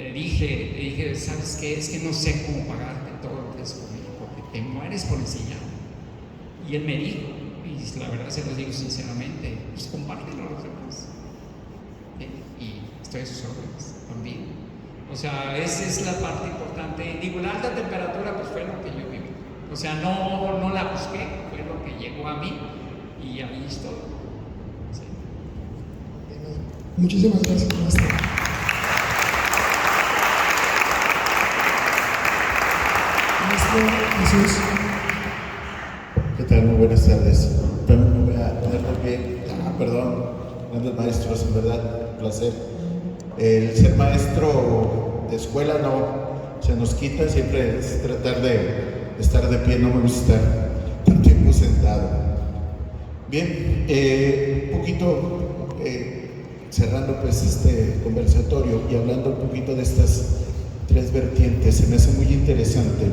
le dije, ¿sabes qué? Es que no sé cómo pagarte todo lo que es conmigo, porque te mueres por enseñar. Y él me dijo, y la verdad se lo digo sinceramente, pues compártelo a los demás. Y estoy a sus órdenes también. O sea, esa es la parte importante. Digo, la alta temperatura pues fue lo que yo viví. O sea, no la busqué, fue lo que llegó a mí y ahí estoy. Sí. Muchísimas gracias, maestro. Maestro Jesús. ¿Qué tal? Muy buenas tardes. También me voy a poner de pie. Perdón, grandes maestros, en verdad, un placer. El ser maestro de escuela no se nos quita, siempre es tratar de estar de pie, no me gusta estar tanto tiempo sentado. Bien, un poquito cerrando pues este conversatorio y hablando un poquito de estas tres vertientes, se me hace muy interesante.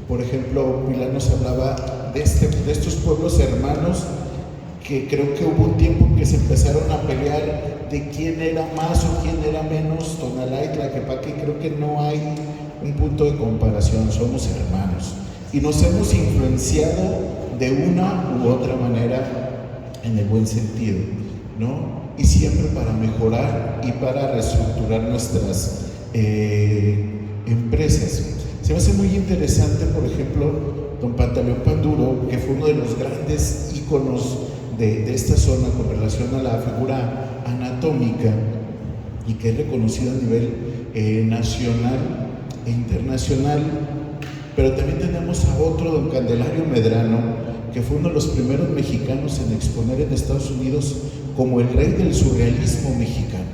Por ejemplo, Pilar nos hablaba de estos pueblos hermanos que creo que hubo un tiempo en que se empezaron a pelear de quién era más o quién era menos, Tonalá y Tlaquepaque. Creo que no hay un punto de comparación, somos hermanos y nos hemos influenciado de una u otra manera en el buen sentido, ¿no? Y siempre para mejorar y para reestructurar nuestras empresas. Se me hace muy interesante, por ejemplo, don Pantaleón Panduro, que fue uno de los grandes íconos de esta zona con relación a la figura anatómica y que es reconocido a nivel nacional e internacional. Pero también tenemos a otro, don Candelario Medrano, que fue uno de los primeros mexicanos en exponer en Estados Unidos como el rey del surrealismo mexicano.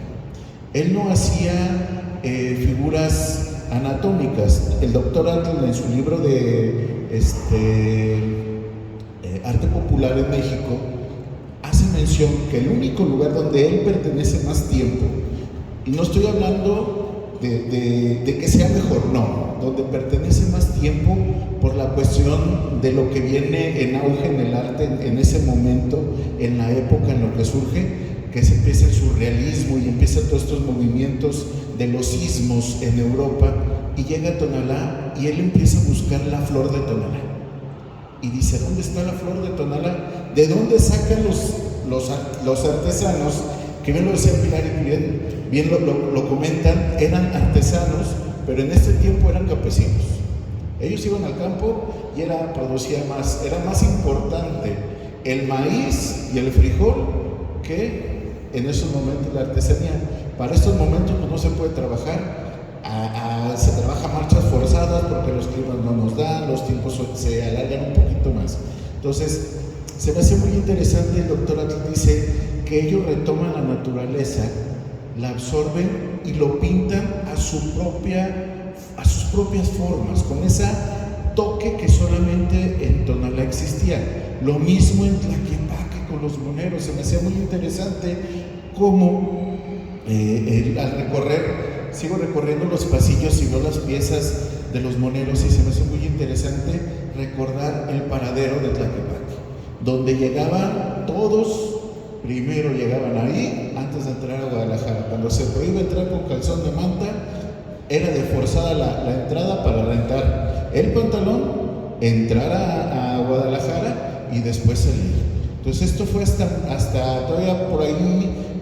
Él no hacía figuras anatómicas. El doctor Atl, en su libro de Arte Popular en México, hace mención que el único lugar donde él pertenece más tiempo, y no estoy hablando de que sea mejor, no, donde pertenece más tiempo por la cuestión de lo que viene en auge en el arte en ese momento, en la época en lo que surge, que se empieza el surrealismo y empiezan todos estos movimientos de los sismos en Europa, y llega a Tonalá y él empieza a buscar la flor de Tonalá y dice, ¿dónde está la flor de Tonalá? ¿De dónde sacan los artesanos? Que bien lo decía Pilar y bien lo comentan, eran artesanos, pero en este tiempo eran campesinos. Ellos iban al campo y era más importante el maíz y el frijol que en esos momentos la artesanía. Para estos momentos pues, no se puede trabajar, se trabaja marchas forzadas porque los climas no nos dan, los tiempos se alargan un poquito más. Entonces, se me hace muy interesante, el doctor Atl dice que ellos retoman la naturaleza, la absorben y lo pintan a sus propias formas, con ese toque que solamente en Tonalá existía. Lo mismo en Tlaquepaque con los moneros. Se me hacía muy interesante cómo al recorrer, sigo recorriendo los pasillos y veo las piezas de los moneros y se me hace muy interesante recordar el paradero de Tlaquepaque, donde llegaban todos. Primero llegaban ahí antes de entrar a Guadalajara. Cuando se prohíbe entrar con calzón de manta, era de forzada la entrada para rentar el pantalón, entrar a Guadalajara y después salir. Entonces esto fue hasta todavía por ahí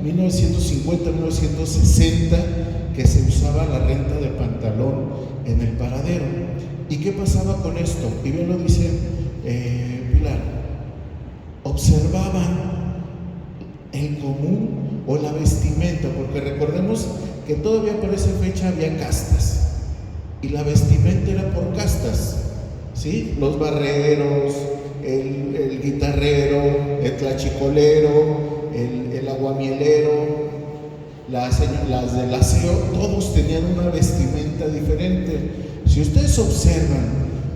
1950, 1960 que se usaba la renta de pantalón en el paradero. ¿Y qué pasaba con esto? Y bien lo dice Pilar, observaban el común o la vestimenta, porque recordemos que todavía para esa fecha había castas y la vestimenta era por castas, ¿sí? Los barreros, el guitarrero, el tlachicolero, el aguamielero, las del aseo, todos tenían una vestimenta diferente. Si ustedes observan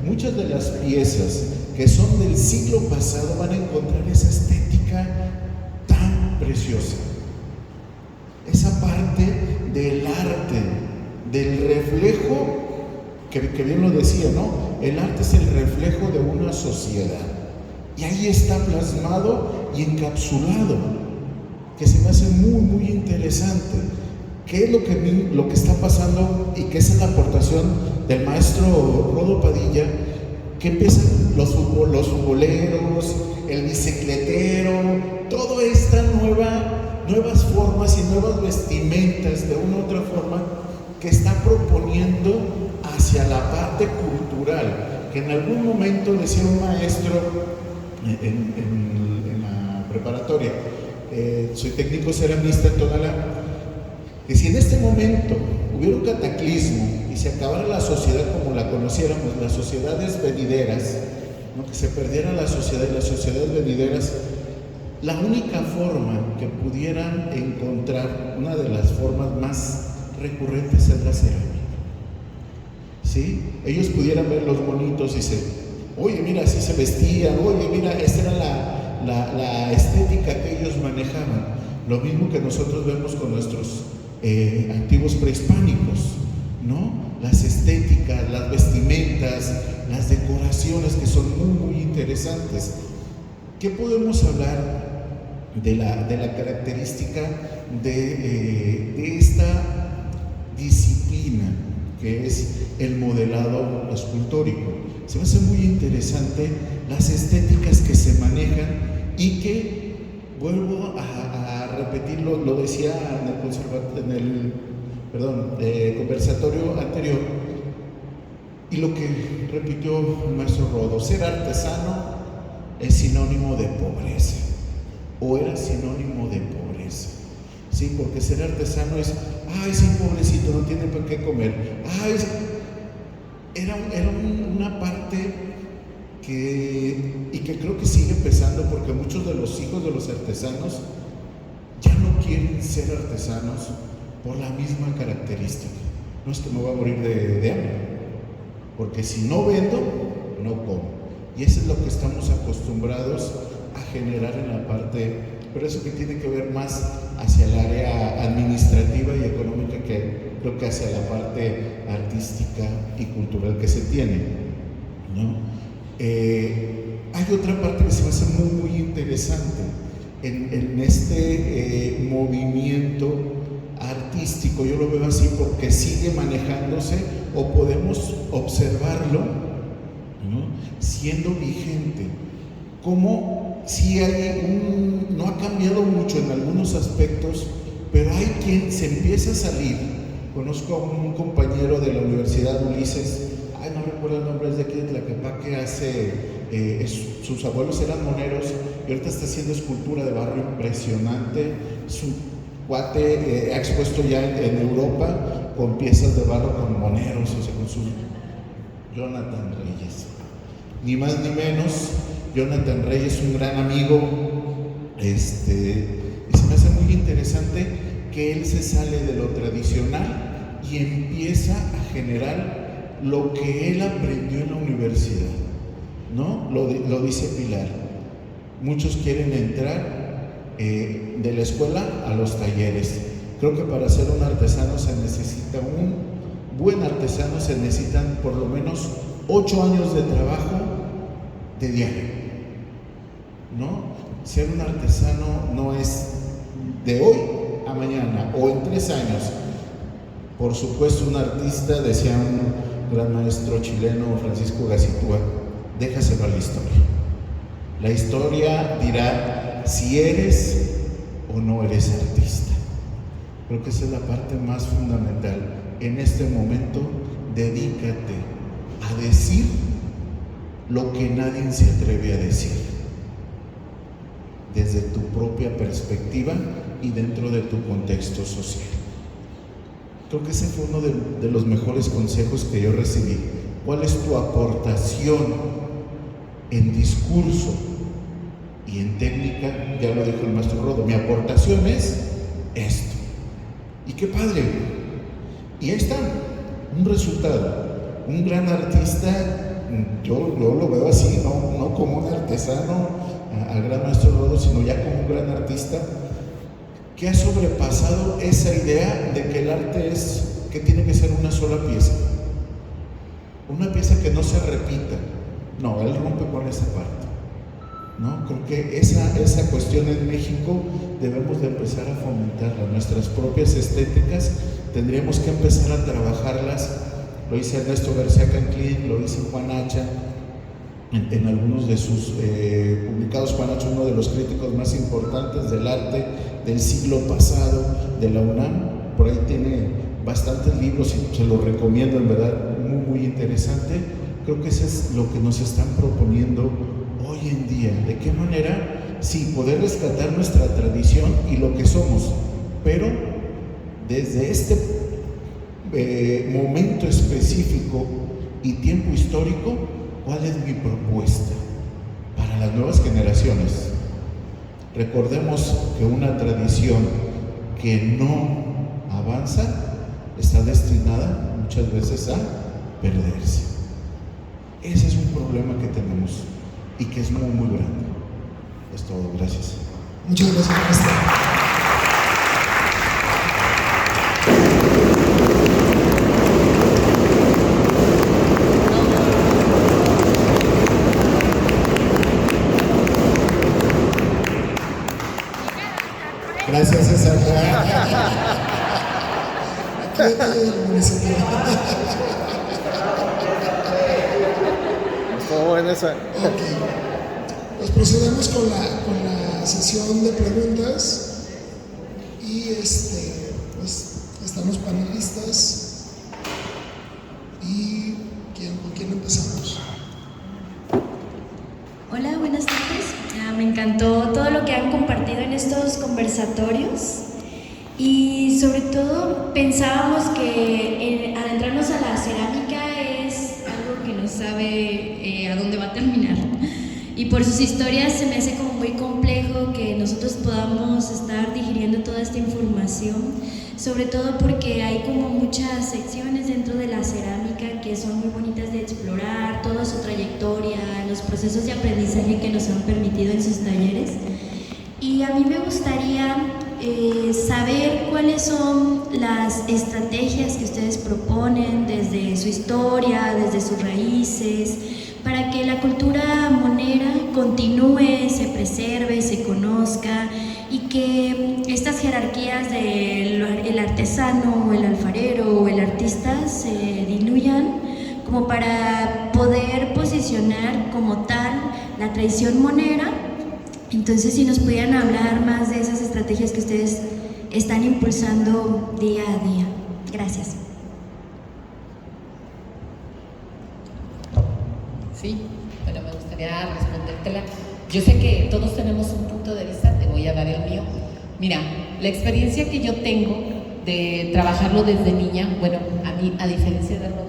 muchas de las piezas que son del siglo pasado, van a encontrar esa estética preciosa, esa parte del arte, del reflejo, que bien lo decía, ¿no? El arte es el reflejo de una sociedad y ahí está plasmado y encapsulado, que se me hace muy, muy interesante, ¿qué es lo que está pasando? Y que esa es la aportación del maestro Rodo Padilla, que empiezan los futboleros, el bicicletero, todas estas nuevas formas y nuevas vestimentas de una u otra forma que está proponiendo hacia la parte cultural, que en algún momento decía un maestro en la preparatoria, soy técnico ceramista en Tonalá, que si en este momento hubiera un cataclismo y se acabara la sociedad como la conociéramos, las sociedades venideras, ¿no? Que se perdiera la sociedad y las sociedades venideras, la única forma que pudieran encontrar, una de las formas más recurrentes, es la cerámica. ¿Sí? Ellos pudieran ver los bonitos y oye, mira, así se vestían, oye, mira, esta era la estética que ellos manejaban. Lo mismo que nosotros vemos con nuestros antiguos prehispánicos, ¿no? Las estéticas, las vestimentas, las decoraciones, que son muy, muy interesantes. ¿Qué podemos hablar de la característica de esta disciplina que es el modelado escultórico? Se me hace muy interesante las estéticas que se manejan y que, vuelvo a repetirlo, lo decía en el conversatorio anterior, y lo que repitió el maestro Rodo: ser artesano es sinónimo de pobreza, o era sinónimo de pobreza, ¿sí? Porque ser artesano es, sí, pobrecito, no tiene para qué comer, era una parte que creo que sigue pesando, porque muchos de los hijos de los artesanos ya no quieren ser artesanos por la misma característica. No es que me voy a morir de hambre, porque si no vendo, no como. Y eso es lo que estamos acostumbrados a generar en la parte, pero eso que tiene que ver más hacia el área administrativa y económica, que creo que hacia la parte artística y cultural que se tiene, ¿no? Hay otra parte que se me hace muy, muy interesante en este movimiento artístico. Yo lo veo así porque sigue manejándose, o podemos observarlo, ¿no? Siendo vigente. Como si no ha cambiado mucho en algunos aspectos, pero hay quien se empieza a salir. Conozco a un compañero de la Universidad Ulises, no recuerdo el nombre, es de aquí de Tlaquepaque, sus abuelos eran moneros y ahorita está haciendo escultura de barro impresionante. Su cuate ha expuesto ya en Europa con piezas de barro con moneros, o sea, con su Jonathan Reyes. Ni más ni menos, Jonathan Reyes, un gran amigo, y se me hace muy interesante que él se sale de lo tradicional y empieza a generar lo que él aprendió en la universidad, ¿no? Lo dice Pilar. Muchos quieren entrar de la escuela a los talleres. Creo que para ser un artesano un buen artesano se necesitan por lo menos 8 años de trabajo de diario, ¿no? Ser un artesano no es de hoy a mañana o en 3 años. Por supuesto, un artista, decía un gran maestro chileno, Francisco Gacitúa, déjaselo a la historia. La historia dirá si eres o no eres artista. Creo que esa es la parte más fundamental. En este momento, dedícate a decir lo que nadie se atreve a decir, desde tu propia perspectiva y dentro de tu contexto social. Creo que ese fue uno de los mejores consejos que yo recibí. ¿Cuál es tu aportación en discurso y en técnica? Ya lo dijo el maestro Rodo, mi aportación es esto. Y qué padre. Y ahí está, un resultado. Un gran artista, yo lo veo así, no como un artesano, al gran maestro Rodo, sino ya como un gran artista, que ha sobrepasado esa idea de que el arte que tiene que ser una sola pieza, una pieza que no se repita. No, él rompe con esa parte. ¿no? Creo que esa cuestión en México debemos de empezar a fomentarla. Nuestras propias estéticas tendríamos que empezar a trabajarlas. Lo dice Ernesto García Canclín, lo dice Juan Hacha en algunos de sus publicados. Juan Hacha, uno de los críticos más importantes del arte del siglo pasado de la UNAM, por ahí tiene bastantes libros y se los recomiendo, en verdad, muy, muy interesante. Creo que eso es lo que nos están proponiendo hoy en día. ¿De qué manera? Sí, poder rescatar nuestra tradición y lo que somos, pero desde este momento específico y tiempo histórico, ¿cuál es mi propuesta para las nuevas generaciones? Recordemos que una tradición que no avanza está destinada muchas veces a perderse. Ese es un problema que tenemos y que es muy, muy grande. Es todo, gracias. Muchas gracias, maestra. Gracias, César. Aquí hay el municipio. ¿Cómo ven esa? Ok. Pues procedemos con la sesión de preguntas y pues están los panelistas y ¿con quién empezamos? Hola, buenas tardes. Me encantó todo lo que han compartido en estos conversatorios y sobre todo pensábamos que adentrarnos a la cerámica es algo que no sabe a dónde va a terminar. Y por sus historias se me hace como muy complejo que nosotros podamos estar digiriendo toda esta información, sobre todo porque hay como muchas secciones dentro de la cerámica que son muy bonitas de explorar, toda su trayectoria, los procesos de aprendizaje que nos han permitido en sus talleres. Y a mí me gustaría saber cuáles son las estrategias que ustedes proponen desde su historia, desde sus raíces, para que la cultura monera continúe, se preserve, se conozca y que estas jerarquías del artesano, el alfarero o el artista se diluyan como para poder posicionar como tal la tradición monera. Entonces, si nos pudieran hablar más de esas estrategias que ustedes están impulsando día a día. Gracias. Sí, pero me gustaría respondértela. Yo sé que todos tenemos un punto de vista, te voy a dar el mío. Mira, la experiencia que yo tengo de trabajarlo desde niña, bueno, a mí, a diferencia de Rod,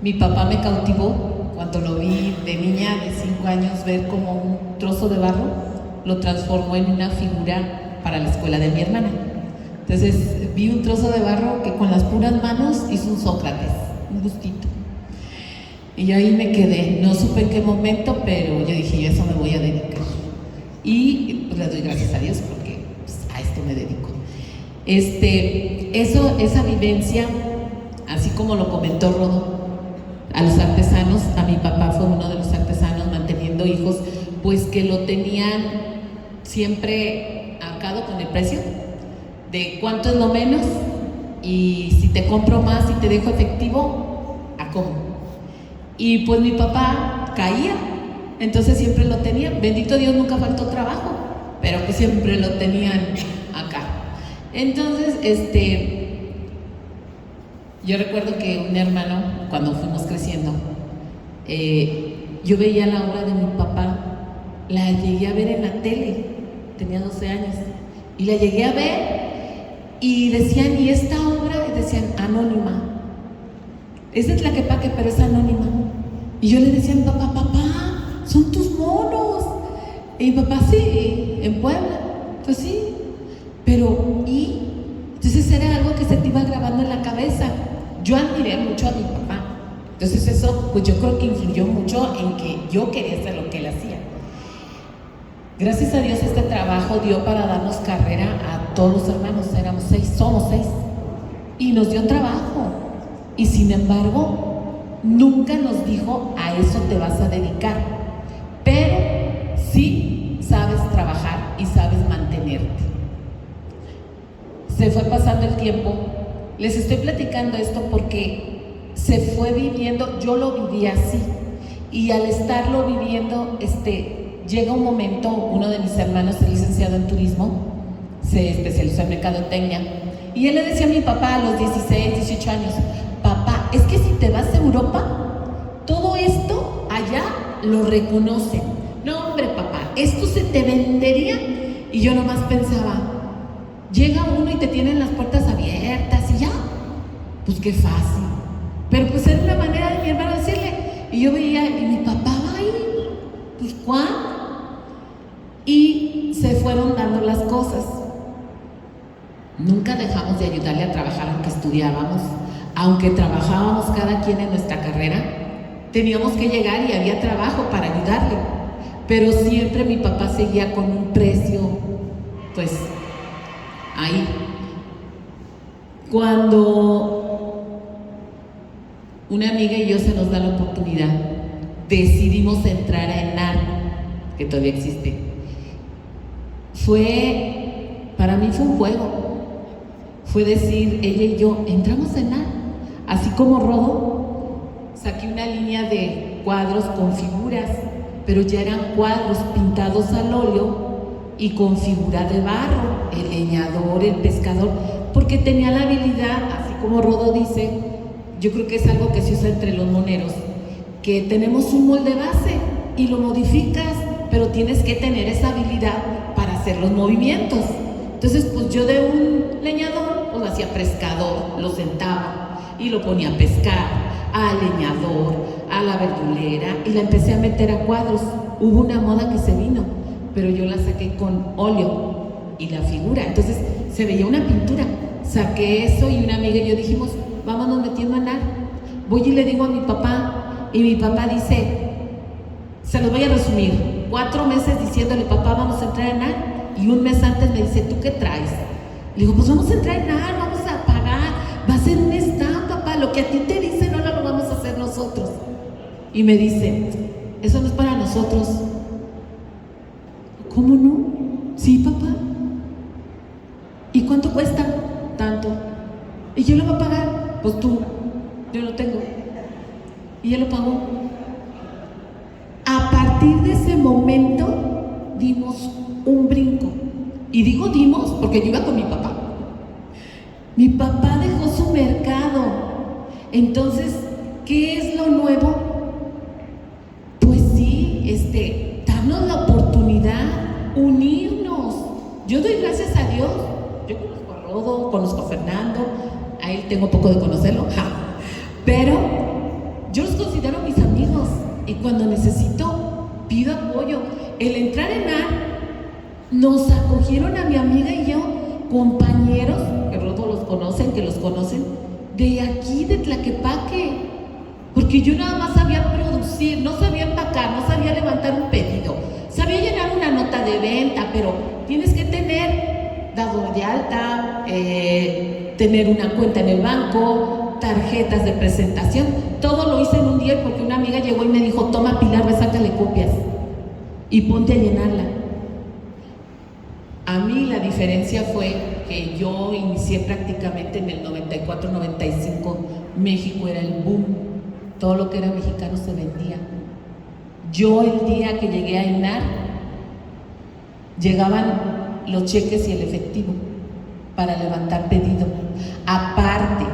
mi papá me cautivó cuando lo vi de niña de 5 años, ver como un trozo de barro lo transformó en una figura para la escuela de mi hermana. Entonces vi un trozo de barro que con las puras manos hizo un Sócrates, un bustito. Y yo ahí me quedé, no supe en qué momento, pero yo dije, yo a eso me voy a dedicar. Y pues le doy gracias a Dios porque pues, a esto me dedico. Esa vivencia, así como lo comentó Rodo, a los artesanos, a mi papá fue uno de los artesanos manteniendo hijos, pues que lo tenían siempre arcado con el precio de cuánto es lo menos y si te compro más y te dejo efectivo, ¿a cómo? Y pues mi papá caía, entonces siempre lo tenían, bendito Dios, nunca faltó trabajo, pero pues siempre lo tenían acá. Entonces, yo recuerdo que un hermano, cuando fuimos creciendo, yo veía la obra de mi papá, la llegué a ver en la tele, tenía 12 años, y la llegué a ver y decían, ¿y esta obra? Y decían, anónima. Es de Tlaquepaque, pero es anónima. Y yo le decía a mi papá, papá, son tus monos. Y mi papá, sí, en Puebla. Pues sí, pero ¿y? Entonces era algo que se te iba grabando en la cabeza. Yo admiré mucho a mi papá. Entonces eso, pues yo creo que influyó mucho en que yo quería hacer lo que él hacía. Gracias a Dios este trabajo dio para darnos carrera a todos los hermanos. Éramos 6, somos 6. Y nos dio trabajo. Y sin embargo, nunca nos dijo, a eso te vas a dedicar. Pero sí sabes trabajar y sabes mantenerte. Se fue pasando el tiempo. Les estoy platicando esto porque se fue viviendo, yo lo viví así, y al estarlo viviendo, llega un momento, uno de mis hermanos es licenciado en turismo, se especializó en mercadotecnia, y él le decía a mi papá a los 16, 18 años, papá, es que si te vas a Europa, todo esto allá lo reconocen. No, hombre, papá, esto se te vendería. Y yo nomás pensaba, llega uno y te tienen las puertas abiertas y ya, pues qué fácil. Pero pues era una manera de mi hermano decirle, y yo veía, y mi papá va ahí, pues ¿cuándo? Y se fueron dando las cosas. Nunca dejamos de ayudarle a trabajar aunque estudiábamos, aunque trabajábamos cada quien en nuestra carrera, teníamos que llegar y había trabajo para ayudarle, pero siempre mi papá seguía con un precio, pues, ahí. Cuando una amiga y yo se nos da la oportunidad, decidimos entrar a ENAR, que todavía existe. Para mí fue un juego. Fue decir, ella y yo, entramos a ENAR, así como Rodo, saqué una línea de cuadros con figuras, pero ya eran cuadros pintados al óleo y con figura de barro, el leñador, el pescador, porque tenía la habilidad, así como Rodo dice, yo creo que es algo que se usa entre los moneros, que tenemos un molde base y lo modificas, pero tienes que tener esa habilidad para hacer los movimientos. Entonces, pues yo de un leñador, pues lo hacía pescador, lo sentaba y lo ponía a pescar, al leñador, a la verdulera, y la empecé a meter a cuadros. Hubo una moda que se vino, pero yo la saqué con óleo y la figura. Entonces, se veía una pintura. Saqué eso y una amiga y yo dijimos, vámonos metiendo a ENAR. Voy y le digo a mi papá, y mi papá dice, se los voy a resumir, 4 meses diciéndole, papá, vamos a entrar a ENAR. Y un mes antes me dice, ¿tú qué traes? Le digo, pues vamos a entrar en ENAR, vamos a pagar, va a ser un stand, papá, lo que a ti te dicen ahora lo vamos a hacer nosotros. Y me dice, eso no es para nosotros. ¿Cómo no? Sí, papá. ¿Y cuánto cuesta? Tanto. ¿Y quién lo va a pagar? Pues tú. Yo lo tengo. Y él lo pagó. A partir de ese momento dimos un brinco. Y digo dimos porque yo iba con mi papá. Mi papá dejó su mercado. Entonces, ¿qué es lo nuevo? Pues sí, darnos la oportunidad, unirnos. Yo doy gracias a Dios. Yo conozco a Rodo, conozco a Fernando, a él tengo poco de conocerlo, pero yo los considero mis amigos y cuando necesito, pido apoyo. El entrar en ENAR, nos acogieron a mi amiga y yo, compañeros, que Rodo los conocen, que los conocen, de aquí, de Tlaquepaque, porque yo nada más sabía producir, no sabía empacar, no sabía levantar un pedido, sabía llenar una nota de venta, pero tienes que tener dado de alta, tener una cuenta en el banco, tarjetas de presentación, todo lo hice en un día porque una amiga llegó y me dijo, toma Pilar, ve, sácale copias y ponte a llenarla. A mí la diferencia fue que yo inicié prácticamente en el 94-95, México era el boom, todo lo que era mexicano se vendía. Yo el día que llegué a ENAR, llegaban los cheques y el efectivo para levantar pedido. Aparte,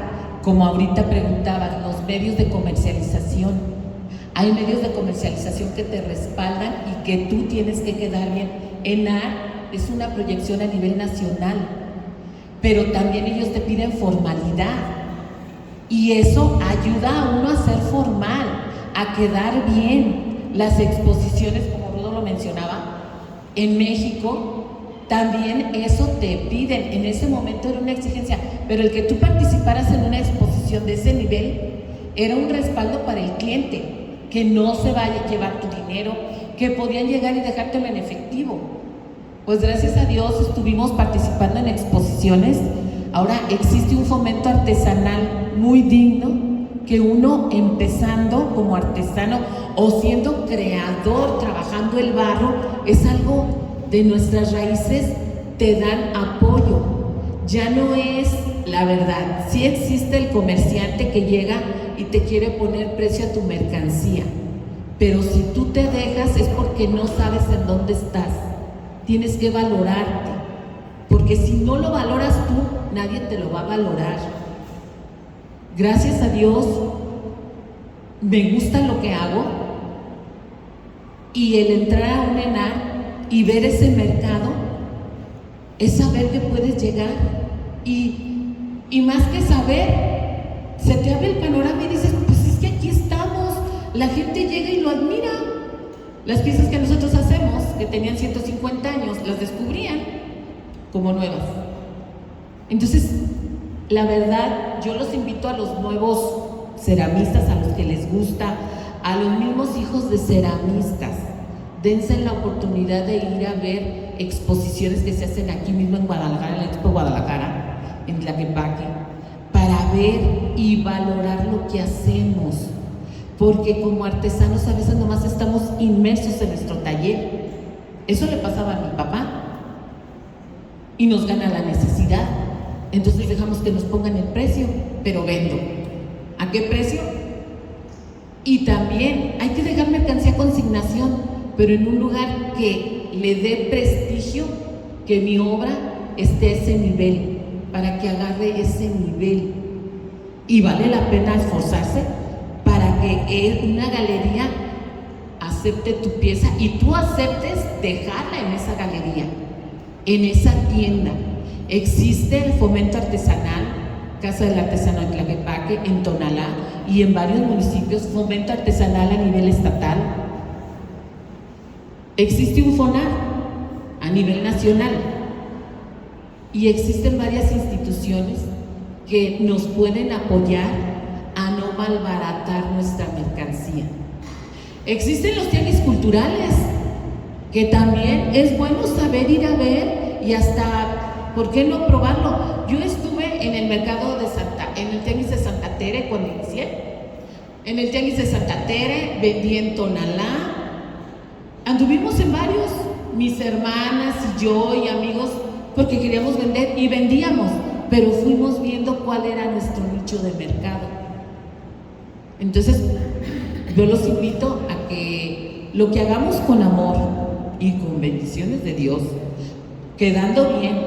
como ahorita preguntabas, los medios de comercialización. Hay medios de comercialización que te respaldan y que tú tienes que quedar bien. ENAR es una proyección a nivel nacional, pero también ellos te piden formalidad y eso ayuda a uno a ser formal, a quedar bien. Las exposiciones, como Rodo lo mencionaba, en México también eso te piden. En ese momento era una exigencia, pero el que tú participaras en una exposición de ese nivel era un respaldo para el cliente, que no se vaya a llevar tu dinero, que podían llegar y dejártelo en efectivo. Pues gracias a Dios estuvimos participando en exposiciones. Ahora existe un fomento artesanal muy digno, que uno empezando como artesano o siendo creador, trabajando el barro, es algo de nuestras raíces te dan apoyo. Ya no es la verdad. Sí existe el comerciante que llega y te quiere poner precio a tu mercancía, pero si tú te dejas es porque no sabes en dónde estás. Tienes que valorarte, porque si no lo valoras tú, nadie te lo va a valorar. Gracias a Dios, me gusta lo que hago, y el entrar a un ENAR y ver ese mercado es saber que puedes llegar, y más que saber, se te abre el panorama y dices, pues es que aquí estamos, la gente llega y lo admira. Las piezas que nosotros hacemos, que tenían 150 años, las descubrían como nuevas. Entonces, la verdad, yo los invito a los nuevos ceramistas, a los que les gusta, a los mismos hijos de ceramistas, dense la oportunidad de ir a ver exposiciones que se hacen aquí mismo en Guadalajara, en la Expo Guadalajara, en Tlaquepaque, para ver y valorar lo que hacemos, porque como artesanos a veces nomás estamos inmersos en nuestro taller. Eso le pasaba a mi papá, y nos gana la necesidad, entonces dejamos que nos pongan el precio, pero vendo. ¿A qué precio? Y también hay que dejar mercancía a consignación, pero en un lugar que le dé prestigio, que mi obra esté a ese nivel, para que agarre ese nivel. Y vale la pena esforzarse para que una galería acepte tu pieza y tú aceptes dejarla en esa galería, en esa tienda. Existe el fomento artesanal, Casa del Artesano de Tlaquepaque, en Tonalá y en varios municipios, fomento artesanal a nivel estatal. Existe un FONAR a nivel nacional y existen varias instituciones que nos pueden apoyar a no malbaratar nuestra mercancía. Existen los tianguis culturales, que también es bueno saber ir a ver y hasta, ¿por qué no probarlo? Yo estuve en el mercado en el tianguis de Santa Tere cuando inicié. En el tianguis de Santa Tere, vendí en Tonalá. Anduvimos en varios, mis hermanas y yo y amigos, porque queríamos vender y vendíamos, pero fuimos viendo cuál era nuestro nicho de mercado. Entonces, yo los invito a que lo que hagamos con amor y con bendiciones de Dios, quedando bien,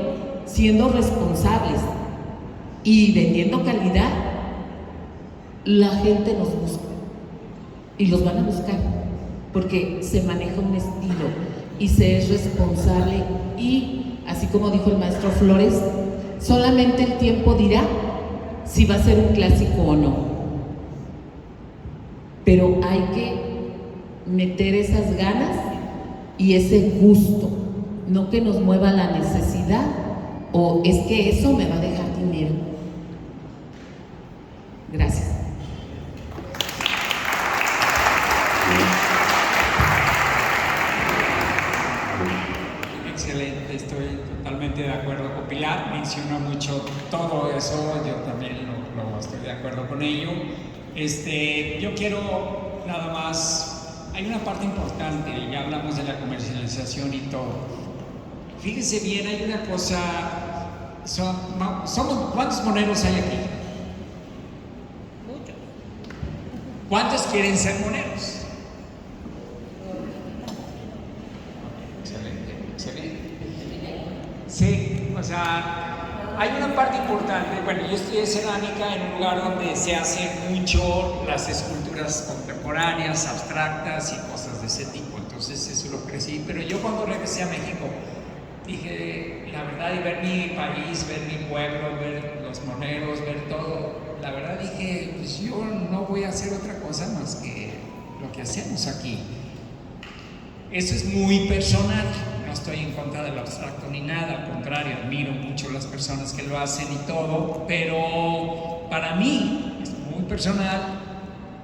siendo responsables y vendiendo calidad, la gente nos busca y los van a buscar porque se maneja un estilo y se es responsable, y así como dijo el maestro Flores, solamente el tiempo dirá si va a ser un clásico o no, pero hay que meter esas ganas y ese gusto, no que nos mueva la necesidad o es que eso me va a dejar dinero. Gracias. Excelente, estoy totalmente de acuerdo con Pilar, menciona mucho todo eso, yo también lo estoy de acuerdo con ello. Yo quiero nada más, hay una parte importante, ya hablamos de la comercialización y todo. Fíjense bien, hay una cosa, ¿cuántos moneros hay aquí? Muchos. ¿Cuántos quieren ser moneros? Sí, o sea, hay una parte importante. Bueno, yo estudié cerámica en un lugar donde se hacen mucho las esculturas contemporáneas, abstractas y cosas de ese tipo. Entonces eso lo crecí. Pero yo cuando regresé a México dije, la verdad, y ver mi país, ver mi pueblo, ver los moneros, ver todo, la verdad dije, pues yo no voy a hacer otra cosa más que lo que hacemos aquí. Eso es muy personal. No estoy en contra del abstracto ni nada, al contrario, admiro mucho las personas que lo hacen y todo, pero para mí, es muy personal,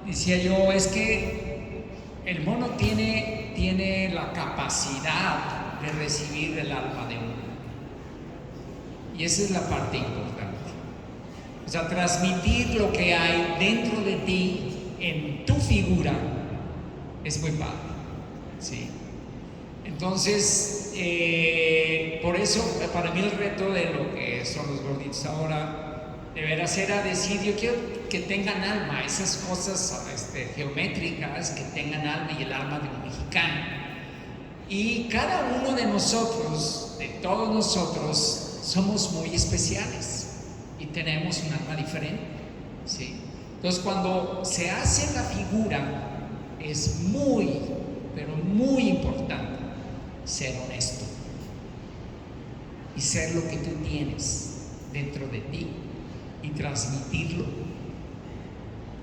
decía yo, es que el mono tiene la capacidad de recibir el alma de uno. Y esa es la parte importante. O sea, transmitir lo que hay dentro de ti, en tu figura, es muy padre, ¿sí? Entonces, por eso para mí el reto de lo que son los gorditos ahora, de veras era decir, yo quiero que tengan alma, esas cosas geométricas, que tengan alma y el alma de un mexicano. Y cada uno de nosotros, de todos nosotros, somos muy especiales y tenemos un alma diferente, ¿sí? Entonces cuando se hace la figura es muy, pero muy importante ser honesto y ser lo que tú tienes dentro de ti y transmitirlo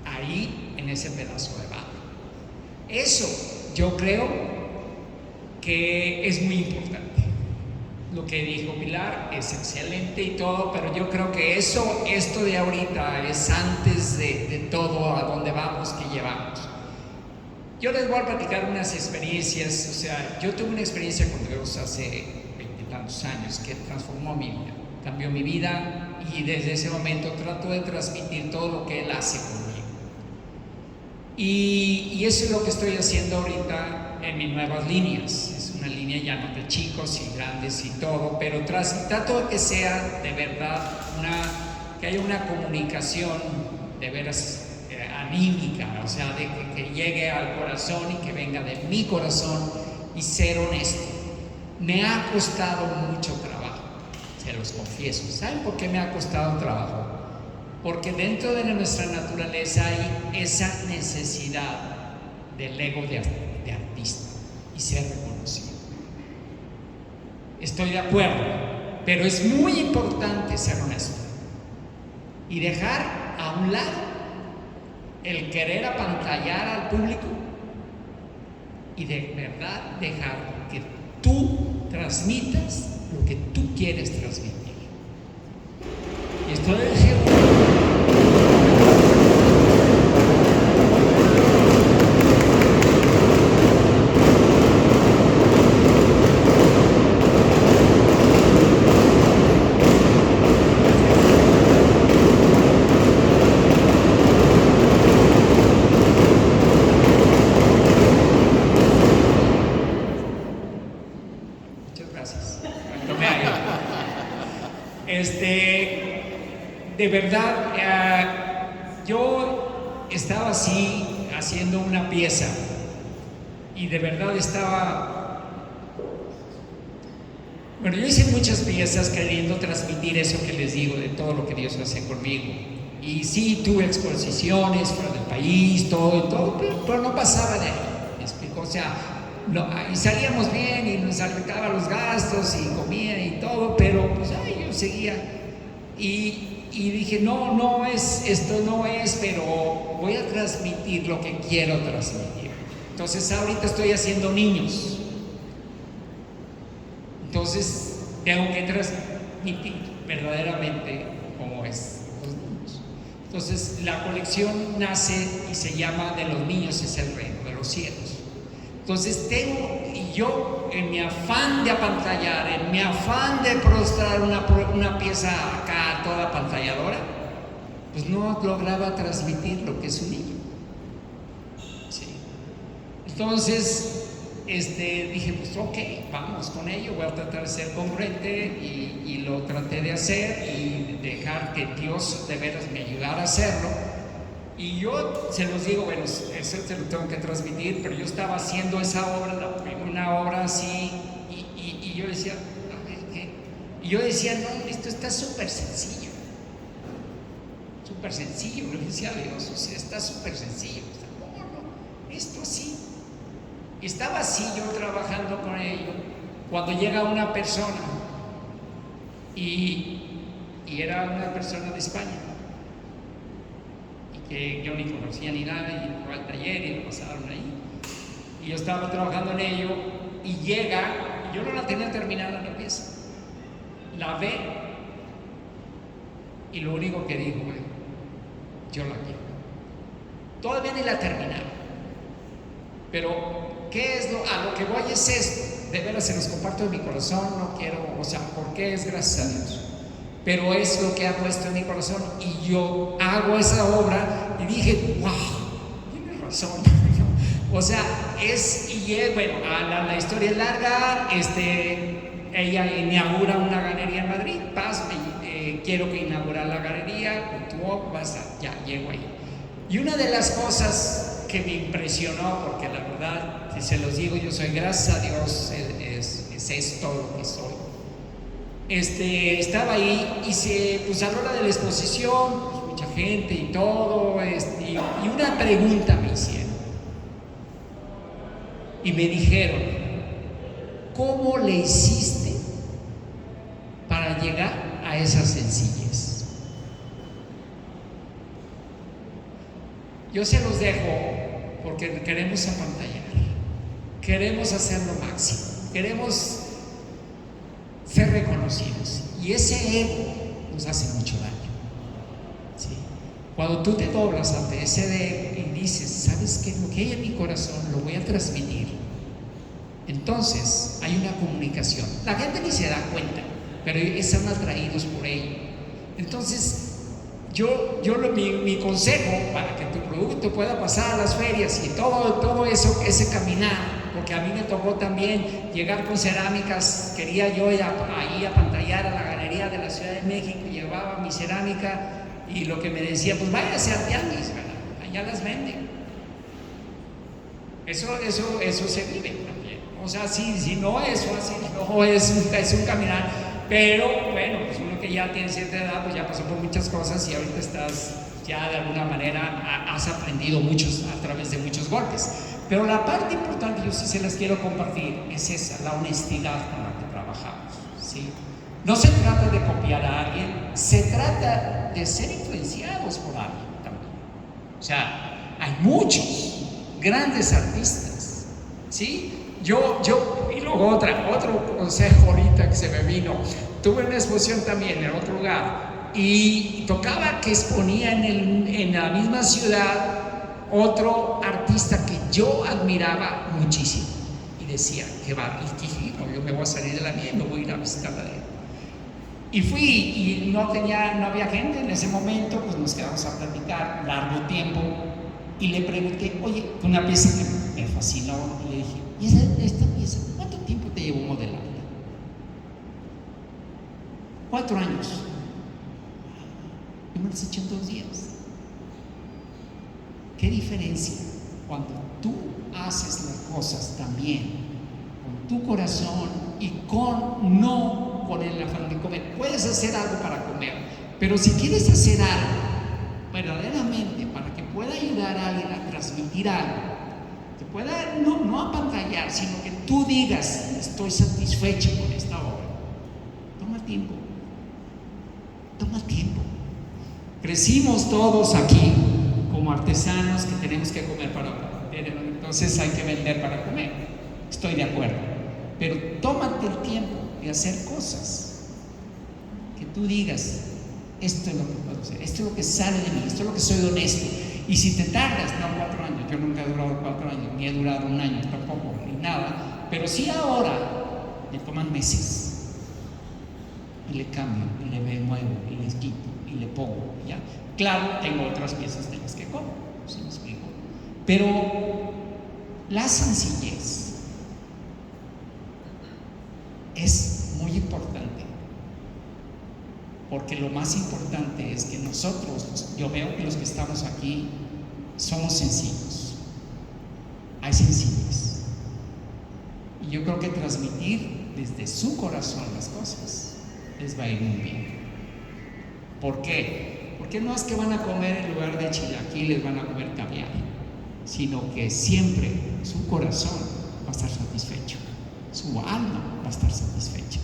ahí en ese pedazo de barro. Eso yo creo que es muy importante. Lo que dijo Pilar es excelente y todo, pero yo creo que esto de ahorita es antes de todo a donde vamos, que llevamos. Yo les voy a platicar unas experiencias, o sea, yo tuve una experiencia con Dios hace 20 y tantos años que transformó mi vida, cambió mi vida, y desde ese momento trato de transmitir todo lo que Él hace conmigo. Y eso es lo que estoy haciendo ahorita en mis nuevas líneas. Es una línea ya no de chicos y grandes y todo, pero trato de que sea de verdad que haya una comunicación de veras anímica, o sea, de que llegue al corazón y que venga de mi corazón y ser honesto. Me ha costado mucho trabajo, se los confieso. ¿Saben por qué me ha costado trabajo? Porque dentro de nuestra naturaleza hay esa necesidad del ego de artista y ser reconocido. Estoy de acuerdo, pero es muy importante ser honesto y dejar a un lado el querer apantallar al público y de verdad dejar que tú transmitas lo que tú quieres transmitir. Y esto lo dije. De verdad, yo estaba así haciendo una pieza y de verdad bueno, yo hice muchas piezas queriendo transmitir eso que les digo de todo lo que Dios hace conmigo, y sí tuve exposiciones fuera del país, todo, pero no pasaba de ahí, ¿me explico? O sea, y salíamos bien y nos arreglaban los gastos y comía y todo, pero pues yo seguía y dije, esto no es, pero voy a transmitir lo que quiero transmitir. Entonces ahorita estoy haciendo niños, entonces tengo que transmitir verdaderamente cómo es los niños. Entonces la colección nace y se llama De los niños es el reino de los cielos. Entonces yo en mi afán de apantallar, en mi afán de prostrar una pieza acá toda apantalladora, pues no lograba transmitir lo que es un niño. ¿Sí? Entonces dije, pues ok, vamos con ello, voy a tratar de ser congruente y lo traté de hacer y dejar que Dios de veras me ayudara a hacerlo. Y yo se los digo, bueno, eso se lo tengo que transmitir, pero yo estaba haciendo esa obra, una obra así, y yo decía, ¿qué? Y yo decía, no, esto está súper sencillo, le decía a Dios, o sea, está súper sencillo, no, esto así. Y estaba así yo trabajando con ello, cuando llega una persona, y era una persona de España, que yo ni conocía ni nada, y fue al taller y lo pasaron ahí, y yo estaba trabajando en ello, y llega, y yo no la tenía terminada la pieza, la ve, y lo único que dijo, bueno, yo la quiero. Todavía ni la terminaron, pero ¿qué es a lo que voy es esto? De veras se los comparto de mi corazón, no quiero, o sea, porque es gracias a Dios, pero es lo que ha puesto en mi corazón, y yo hago esa obra y dije, wow, tienes razón, O sea, bueno, la historia es larga. Ella inaugura una galería en Madrid. Quiero que inaugurar la galería. Puntuó, basta, ya llego ahí. Y una de las cosas que me impresionó, porque la verdad, si se los digo, yo soy, gracias a Dios, es todo lo que soy. Estaba ahí y pues a la hora de la exposición, pues mucha gente y todo, y una pregunta me hicieron. Y me dijeron, ¿cómo le hiciste para llegar a esa sencillez? Yo se los dejo porque queremos apantallar, queremos hacer lo máximo, queremos ser reconocidos, y ese ego nos hace mucho daño, ¿sí? Cuando tú te doblas ante ese ego y dices, ¿sabes qué? Lo que hay en mi corazón lo voy a transmitir, entonces hay una comunicación. La gente ni se da cuenta, pero están atraídos por ello. Entonces mi consejo para que tu producto pueda pasar a las ferias y todo eso, ese caminar, porque a mí me tocó también llegar con cerámicas. Quería yo ahí apantallar a la galería de la Ciudad de México, llevaba mi cerámica y lo que me decía, pues váyase al tianguis, ¿verdad? Allá las venden. Eso se vive también. O sea, si no es fácil, no es un caminar. Pero bueno, pues uno que ya tiene cierta edad, pues ya pasó por muchas cosas y ahorita estás ya de alguna manera, has aprendido muchos a través de muchos golpes. Pero la parte importante, yo sí se las quiero compartir, es esa, la honestidad con la que trabajamos, ¿sí? No se trata de copiar a alguien, se trata de ser influenciados por alguien también. O sea, hay muchos grandes artistas, ¿sí? Y luego otro consejo ahorita que se me vino. Tuve una exposición también en otro lugar y tocaba que exponía en la misma ciudad otro artista que yo admiraba muchísimo y decía, ¿qué va? Y dije, no, yo me voy a salir de la mía y me voy a ir a visitar la de él. Y fui y no había gente en ese momento, pues nos quedamos a platicar largo tiempo y le pregunté, oye, una pieza que me fascinó, y le dije, ¿y esta pieza cuánto tiempo te llevó modelarla? 4 años. Yo me las eché en 2 días. ¿Qué diferencia cuando tú haces las cosas también con tu corazón y no con el afán de comer? Puedes hacer algo para comer, pero si quieres hacer algo verdaderamente para que pueda ayudar a alguien a transmitir algo, te pueda no apantallar, sino que tú digas, estoy satisfecho con esta obra, toma tiempo. Crecimos todos aquí como artesanos que tenemos que comer entonces hay que vender para comer, estoy de acuerdo, pero tómate el tiempo de hacer cosas que tú digas, esto es lo que puedo hacer, esto es lo que sale de mí, esto es lo que soy honesto. Y si te tardas, no 4 años, yo nunca he durado 4 años, ni he durado 1 año tampoco, ni nada, pero sí ahora me toman meses y le cambio, y le muevo, y les quito, y le pongo, ¿ya? Claro, tengo otras piezas de las que como, ¿sí me explico? Pero la sencillez es muy importante, porque lo más importante es que nosotros, yo veo que los que estamos aquí somos sencillos, hay sencillez, y yo creo que transmitir desde su corazón las cosas les va a ir muy bien. ¿Por qué? Porque no es que van a comer en lugar de chilaquiles, van a comer caviar, sino que siempre su corazón va a estar satisfecho, su alma va a estar satisfecha.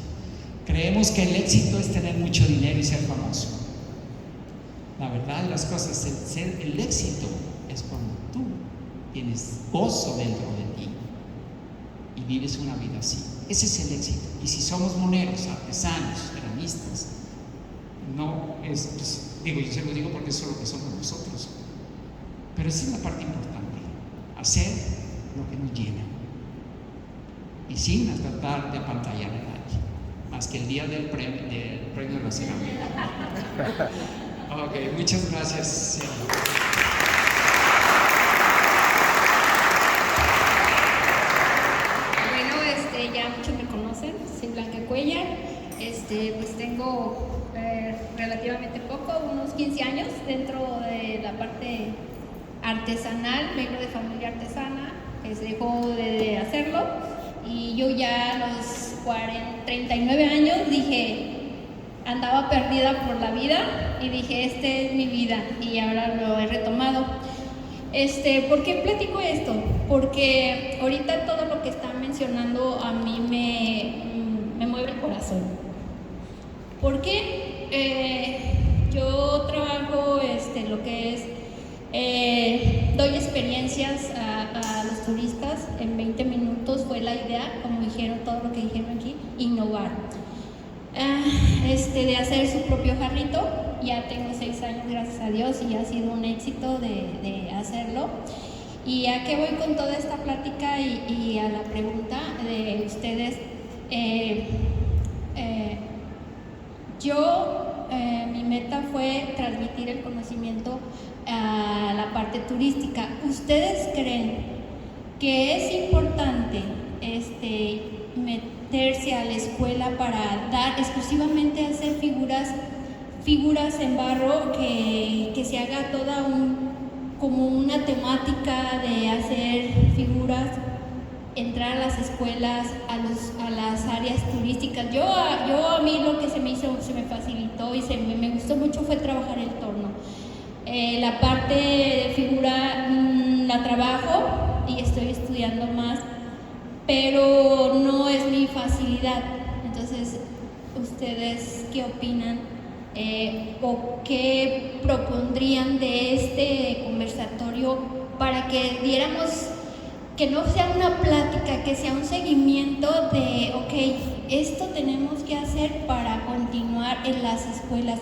Creemos que el éxito es tener mucho dinero y ser famoso. La verdad de las cosas, el éxito es cuando tú tienes gozo dentro de ti y vives una vida así. Ese es el éxito. Y si somos moneros, artesanos, ceramistas, no es, pues, yo se lo digo porque eso es lo que somos nosotros. Pero esa es la parte importante, hacer lo que nos llena y sin tratar de apantallar a nadie, más que el día del premio de la cerámica. Ok, muchas gracias. Pues tengo relativamente poco, unos 15 años dentro de la parte artesanal. Vengo de familia artesana que se dejó de hacerlo, y yo ya a los 39 años andaba perdida por la vida y dije, esta es mi vida, y ahora lo he retomado. ¿Por qué platico esto? Porque ahorita todo lo que están mencionando a mí me mueve el corazón. ¿Por qué? Yo trabajo lo que es, doy experiencias a los turistas. En 20 minutos fue la idea, como dijeron, todo lo que dijeron aquí, innovar. De hacer su propio jarrito. Ya tengo 6 años, gracias a Dios, y ha sido un éxito de hacerlo. ¿Y a qué voy con toda esta plática y a la pregunta de ustedes? Mi meta fue transmitir el conocimiento a la parte turística. ¿Ustedes creen que es importante meterse a la escuela para dar exclusivamente a hacer figuras en barro, que se haga toda como una temática de hacer figuras, entrar a las escuelas, a las áreas turísticas? Yo a mí lo que se me facilitó y me gustó mucho fue trabajar el torno. La parte de figura la trabajo y estoy estudiando más, pero no es mi facilidad. Entonces, ¿ustedes qué opinan? ¿O qué propondrían de este conversatorio para que diéramos, que no sea una plática, que sea un seguimiento de, ok, esto tenemos que hacer para continuar en las escuelas?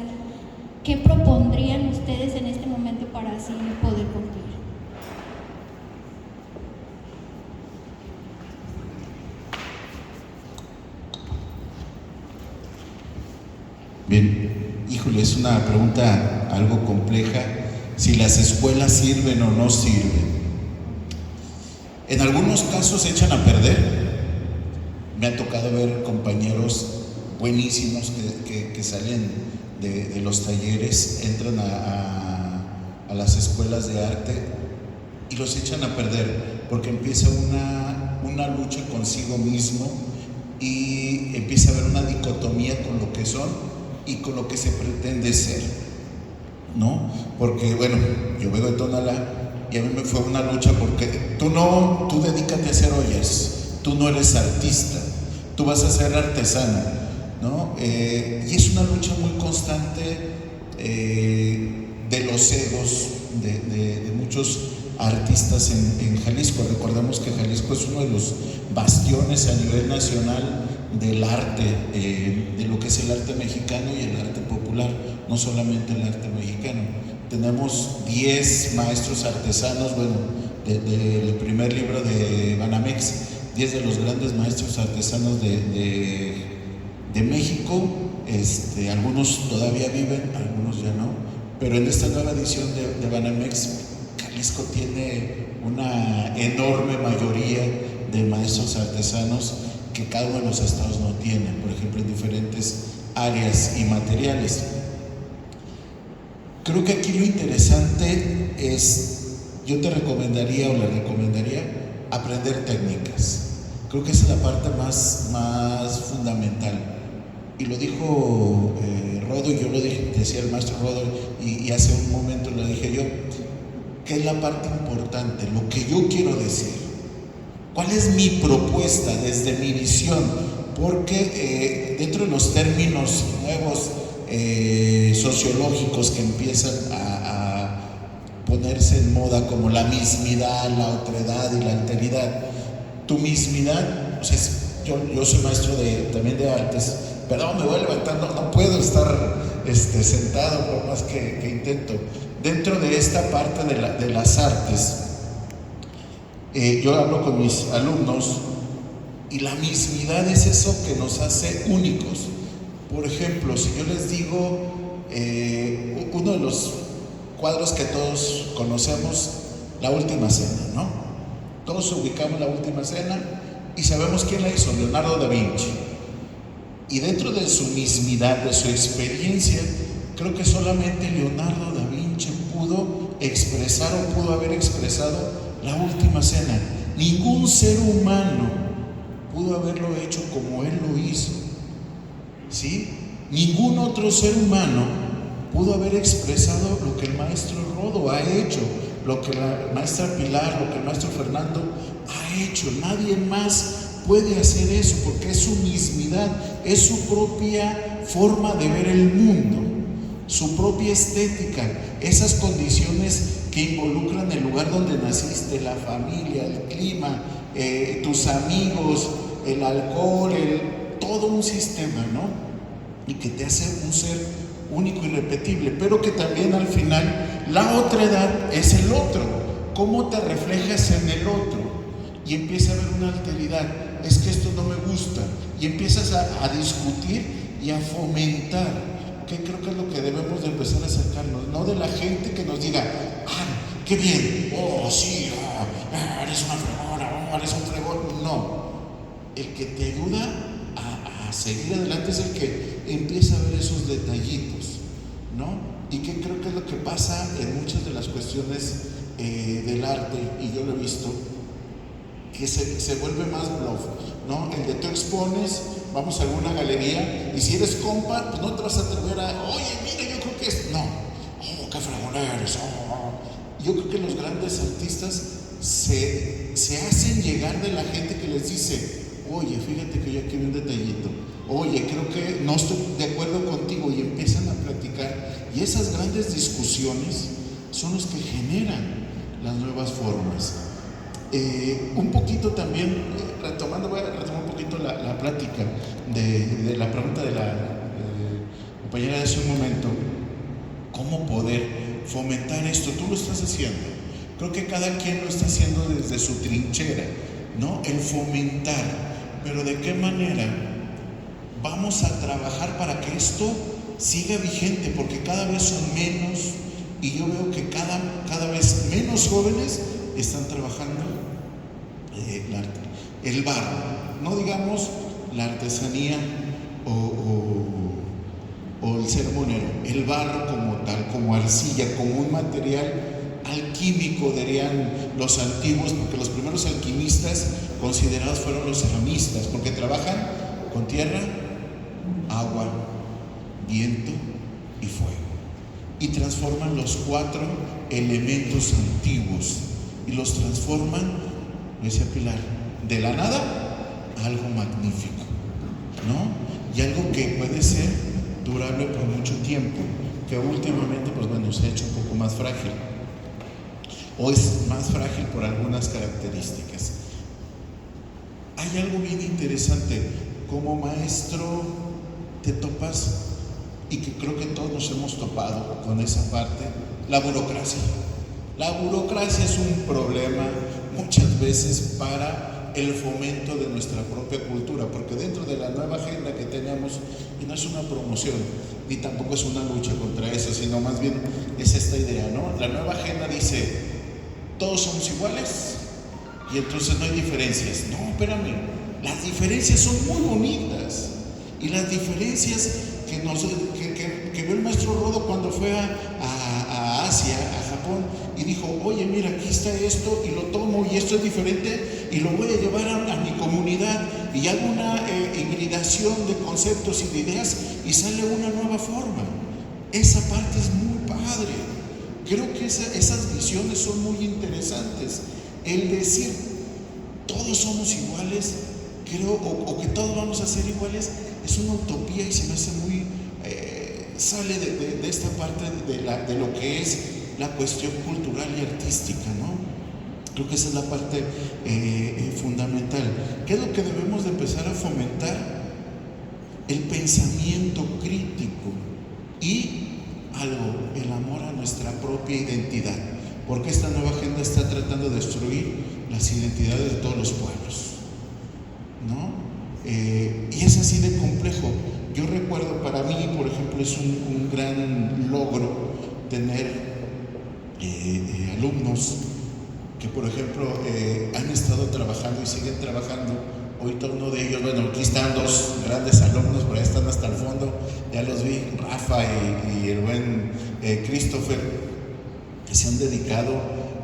¿Qué propondrían ustedes en este momento para así poder concluir? Bien, híjole, es una pregunta algo compleja, si las escuelas sirven o no sirven. En algunos casos se echan a perder. Me ha tocado ver compañeros buenísimos que salen de los talleres, entran a las escuelas de arte y los echan a perder, porque empieza una lucha consigo mismo y empieza a haber una dicotomía con lo que son y con lo que se pretende ser, ¿no? Porque, bueno, yo vengo de Tonalá y a mí me fue una lucha, porque tú dedícate a hacer ollas, tú no eres artista, tú vas a ser artesano, ¿no? Y es una lucha muy constante de los egos de muchos artistas en Jalisco. Recordemos que Jalisco es uno de los bastiones a nivel nacional del arte, de lo que es el arte mexicano y el arte popular, no solamente el arte mexicano. Tenemos 10 maestros artesanos, bueno, del primer libro de Banamex, 10 de los grandes maestros artesanos de México. Algunos todavía viven, algunos ya no, pero en esta nueva edición de Banamex, Jalisco tiene una enorme mayoría de maestros artesanos que cada uno de los estados no tienen, por ejemplo, en diferentes áreas y materiales. Creo que aquí lo interesante es, yo te recomendaría o le recomendaría aprender técnicas. Creo que esa es la parte más fundamental. Y lo dijo Rodo, y yo lo decía el maestro Rodo, y hace un momento lo dije yo, que es la parte importante, lo que yo quiero decir. ¿Cuál es mi propuesta desde mi visión? Porque dentro de los términos nuevos sociológicos que empiezan a ponerse en moda, como la mismidad, la otredad y la alteridad, tu mismidad, o sea, yo soy maestro también de artes, perdón, me voy levantando, no puedo estar sentado por más que intento. Dentro de esta parte de las artes, yo hablo con mis alumnos y la mismidad es eso que nos hace únicos. Por ejemplo, si yo les digo, uno de los cuadros que todos conocemos, La Última Cena, ¿no? Todos ubicamos La Última Cena y sabemos quién la hizo, Leonardo da Vinci. Y dentro de su mismidad, de su experiencia, creo que solamente Leonardo da Vinci pudo expresar o pudo haber expresado la última cena. Ningún ser humano pudo haberlo hecho como él lo hizo, ¿sí? Ningún otro ser humano pudo haber expresado lo que el maestro Rodo ha hecho, lo que la maestra Pilar, lo que el maestro Fernando ha hecho. Nadie más puede hacer eso porque es su mismidad, es su propia forma de ver el mundo, su propia estética, esas condiciones que involucran el lugar donde naciste, la familia, el clima, tus amigos, el alcohol, todo un sistema, ¿no? Y que te hace un ser único y irrepetible, pero que también al final la otra edad es el otro. ¿Cómo te reflejas en el otro? Y empieza a haber una alteridad. Es que esto no me gusta. Y empiezas a discutir y a fomentar, que creo que es lo que debemos de empezar a acercarnos, no de la gente que nos diga, ¡ah, qué bien! ¡Oh, sí! Oh, eres una fregona! ¡Oh, eres un fregón! No. El que te ayuda a seguir adelante es el que empieza a ver esos detallitos, ¿no? Y que creo que es lo que pasa en muchas de las cuestiones del arte, y yo lo he visto, que se vuelve más bluff, ¿no? El de tú expones, vamos a alguna galería, y si eres compa, pues no te vas a atrever a, oye, mira, yo creo que es, no, oh, qué fregona eres, oh. Yo creo que los grandes artistas se hacen llegar de la gente que les dice, oye, fíjate que yo aquí vi un detallito, oye, creo que no estoy de acuerdo contigo, y empiezan a platicar, y esas grandes discusiones son los que generan las nuevas formas. Un poquito también, voy a retomar un poquito la plática de la pregunta de la compañera de hace un momento, ¿cómo poder fomentar esto? Tú lo estás haciendo, creo que cada quien lo está haciendo desde su trinchera, ¿no? El fomentar, pero ¿de qué manera vamos a trabajar para que esto siga vigente? Porque cada vez son menos, y yo veo que cada vez menos jóvenes están trabajando el arte, el barro, no digamos la artesanía o el cermonero, el barro como tal, como arcilla, como un material alquímico, dirían los antiguos, porque los primeros alquimistas considerados fueron los ceramistas, porque trabajan con tierra, agua, viento y fuego, y transforman los 4 elementos antiguos, y los transforman, lo decía Pilar, de la nada a algo magnífico, ¿no? Y algo que puede ser durable por mucho tiempo, que últimamente, pues bueno, se ha hecho un poco más frágil, o es más frágil por algunas características. Hay algo bien interesante, como maestro te topas, y que creo que todos nos hemos topado con esa parte, la burocracia. La burocracia es un problema muchas veces para el fomento de nuestra propia cultura, porque dentro de la nueva agenda que tenemos, y no es una promoción, ni tampoco es una lucha contra eso, sino más bien es esta idea, ¿no? La nueva agenda dice, todos somos iguales, y entonces no hay diferencias. No, espérame, las diferencias son muy bonitas, y las diferencias que vio el maestro Rodo cuando fue a Asia, a Japón, y dijo, oye, mira, aquí está esto, y lo tomo, y esto es diferente, y lo voy a llevar a mi comunidad, y hago una hibridación de conceptos y de ideas, y sale una nueva forma. Esa parte es muy padre. Creo que esas visiones son muy interesantes. El decir, todos somos iguales, creo, o que todos vamos a ser iguales, es una utopía, y se me hace muy, sale de esta parte de lo que es la cuestión cultural y artística, ¿no? Creo que esa es la parte fundamental. ¿Qué es lo que debemos de empezar a fomentar? El pensamiento crítico y el amor a nuestra propia identidad, porque esta nueva agenda está tratando de destruir las identidades de todos los pueblos, ¿no? Y es así de complejo. Yo recuerdo, para mí, por ejemplo, es un gran logro tener alumnos que, por ejemplo, han estado trabajando y siguen trabajando ahorita uno de ellos, bueno, aquí están dos grandes alumnos, por ahí están hasta el fondo, ya los vi, Rafa y el buen Christopher, que se han dedicado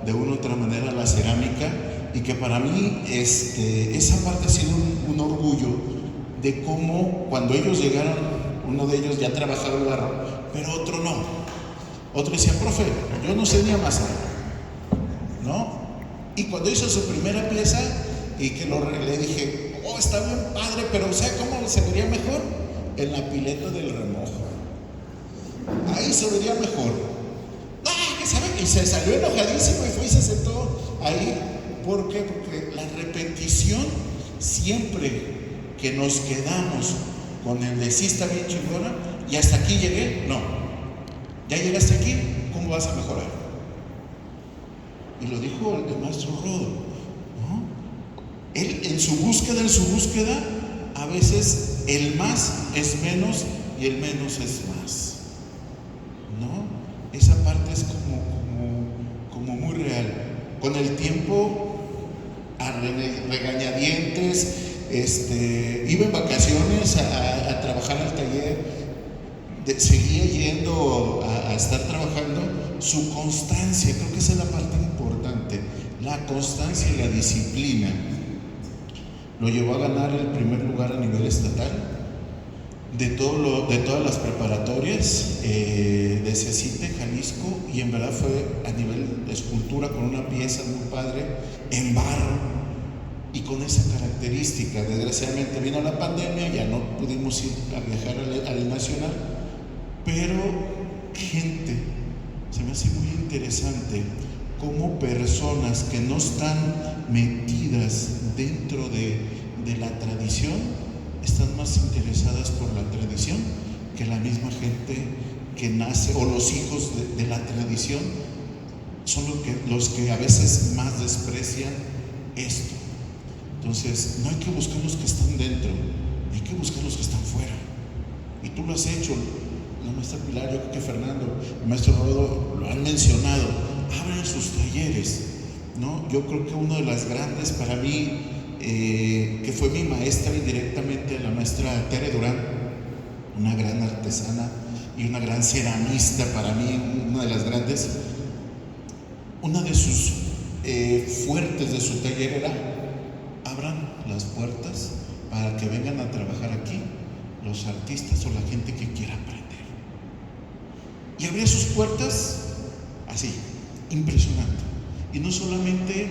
de una u otra manera a la cerámica, y que para mí esa parte ha sido un orgullo de cómo cuando ellos llegaron, uno de ellos ya trabajaba el barro, pero otro no. Otro decía, profe, yo no sé ni amasar, ¿no? Y cuando hizo su primera pieza y que le dije, oh, está bien padre, pero ¿sabe cómo se vería mejor? En la pileta del remojo. Ahí se vería mejor. ¿Qué sabe? Y se salió enojadísimo y fue y se sentó ahí. ¿Por qué? Porque la repetición, siempre que nos quedamos con el de sí está bien chingona y hasta aquí llegué, no. Ya llegaste aquí, ¿cómo vas a mejorar? Y lo dijo el maestro Rodo, ¿no? Él en su búsqueda, a veces el más es menos y el menos es más, ¿no? Esa parte es como muy real. Con el tiempo, a regañadientes, iba en vacaciones a trabajar al taller, seguía yendo a estar trabajando. Su constancia, creo que esa es la parte importante, la constancia y la disciplina lo llevó a ganar el primer lugar a nivel estatal de todas las preparatorias de CECITE, Jalisco, y en verdad fue a nivel de escultura con una pieza muy padre en barro y con esa característica. Desgraciadamente vino la pandemia, ya no pudimos ir a viajar al Nacional, pero gente, se me hace muy interesante cómo personas que no están metidas dentro de la tradición están más interesadas por la tradición que la misma gente que nace, o los hijos de la tradición son los que a veces más desprecian esto. Entonces, no hay que buscar los que están dentro, hay que buscar los que están fuera. Y tú lo has hecho, la maestra Pilar, yo creo que Fernando, el maestro Rodo lo han mencionado. Abran sus talleres, ¿no? Yo creo que uno de las grandes para mí, que fue mi maestra indirectamente, la maestra Tere Durán, una gran artesana y una gran ceramista, para mí una de las grandes. Una de sus fuertes de su taller era: abran las puertas para que vengan a trabajar aquí los artistas o la gente que quiera aprender. Y abría sus puertas así, impresionante. Y no solamente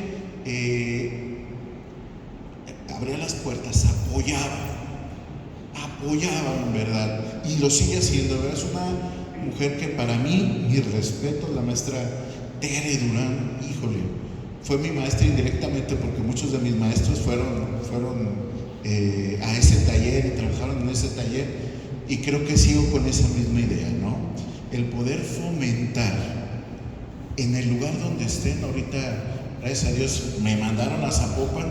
abría las puertas, apoyaba en verdad, y lo sigue haciendo, ¿verdad? Es una mujer que para mí, mi respeto, la maestra Tere Durán, híjole, fue mi maestra indirectamente porque muchos de mis maestros fueron a ese taller y trabajaron en ese taller, y creo que sigo con esa misma idea, ¿no? El poder fomentar en el lugar donde estén. Ahorita, gracias a Dios, me mandaron a Zapopan,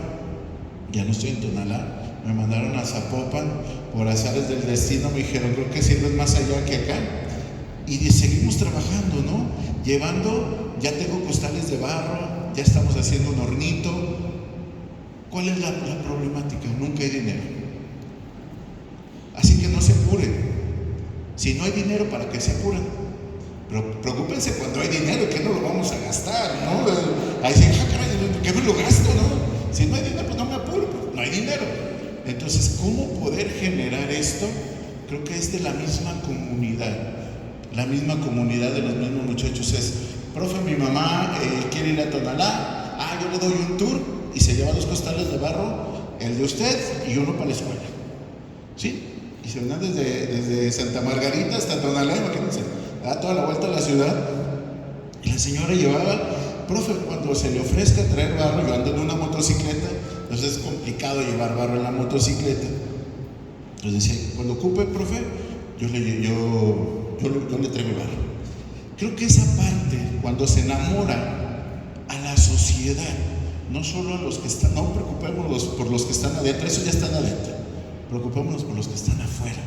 ya no estoy en Tonalá, me mandaron a Zapopan por azares del destino, me dijeron, creo que siempre es más allá que acá, y seguimos trabajando, ¿no? Llevando, ya tengo costales de barro, ya estamos haciendo un hornito. ¿Cuál es la problemática? Nunca hay dinero. Así que no se apuren. Si no hay dinero, ¿para qué se apuran? Pero preocúpense cuando hay dinero, que no lo vamos a gastar, ¿no? Ahí dicen, caray, ¿qué me lo gasto, no? Si no hay dinero, pues no me apuro, pues no hay dinero. Entonces, ¿cómo poder generar esto? Creo que es de la misma comunidad. La misma comunidad de los mismos muchachos es: profe, mi mamá quiere ir a Tonalá, yo le doy un tour y se lleva 2 costales de barro, el de usted y uno para la escuela, ¿sí? Y se van desde Santa Margarita hasta Tonalá, imagínense, da toda la vuelta a la ciudad. Y la señora llevaba, profe, cuando se le ofrezca traer barro, yo ando en una motocicleta, entonces es complicado llevar barro en la motocicleta. Entonces decía, cuando ocupe, profe, yo le traigo barro. Creo que esa parte, cuando se enamora a la sociedad, no solo a los que están, no preocupémonos por los que están adentro, esos ya están adentro, preocupémonos por los que están afuera,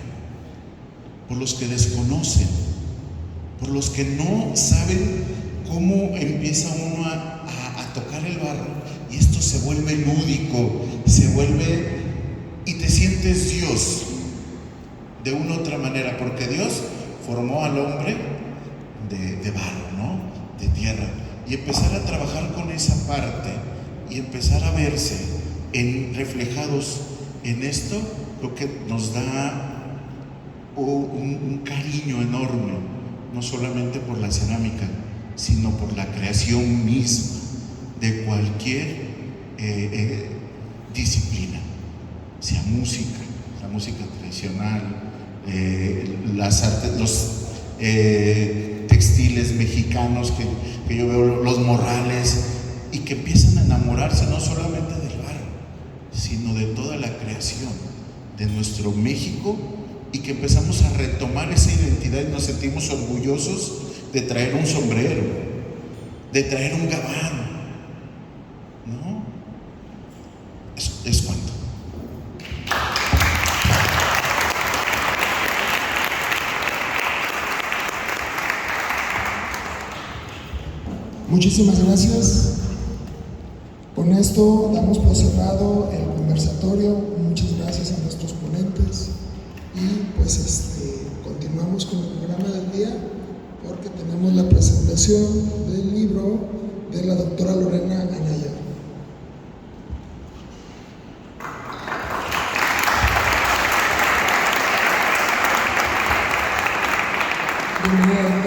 por los que desconocen, por los que no saben cómo empieza uno a tocar el barro, y esto se vuelve lúdico, se vuelve y te sientes Dios de una u otra manera, porque Dios formó al hombre de barro, ¿no? De tierra, y empezar a trabajar con esa parte y empezar a verse reflejados en esto, lo que nos da un cariño enorme, no solamente por la cerámica, sino por la creación misma de cualquier disciplina, sea música, la música tradicional, las artes, los textiles mexicanos que yo veo, los morrales, y que empiezan a enamorarse no solamente del barro, sino de toda la creación de nuestro México, y que empezamos a retomar esa identidad y nos sentimos orgullosos de traer un sombrero, de traer un gabán, ¿no? Es cuanto. Muchísimas gracias. Con esto damos por cerrado el conversatorio. Muchas gracias a nuestros ponentes y pues continuamos con el programa del día, porque tenemos la presentación del libro de la doctora Lorena Anaya. Bienvenida.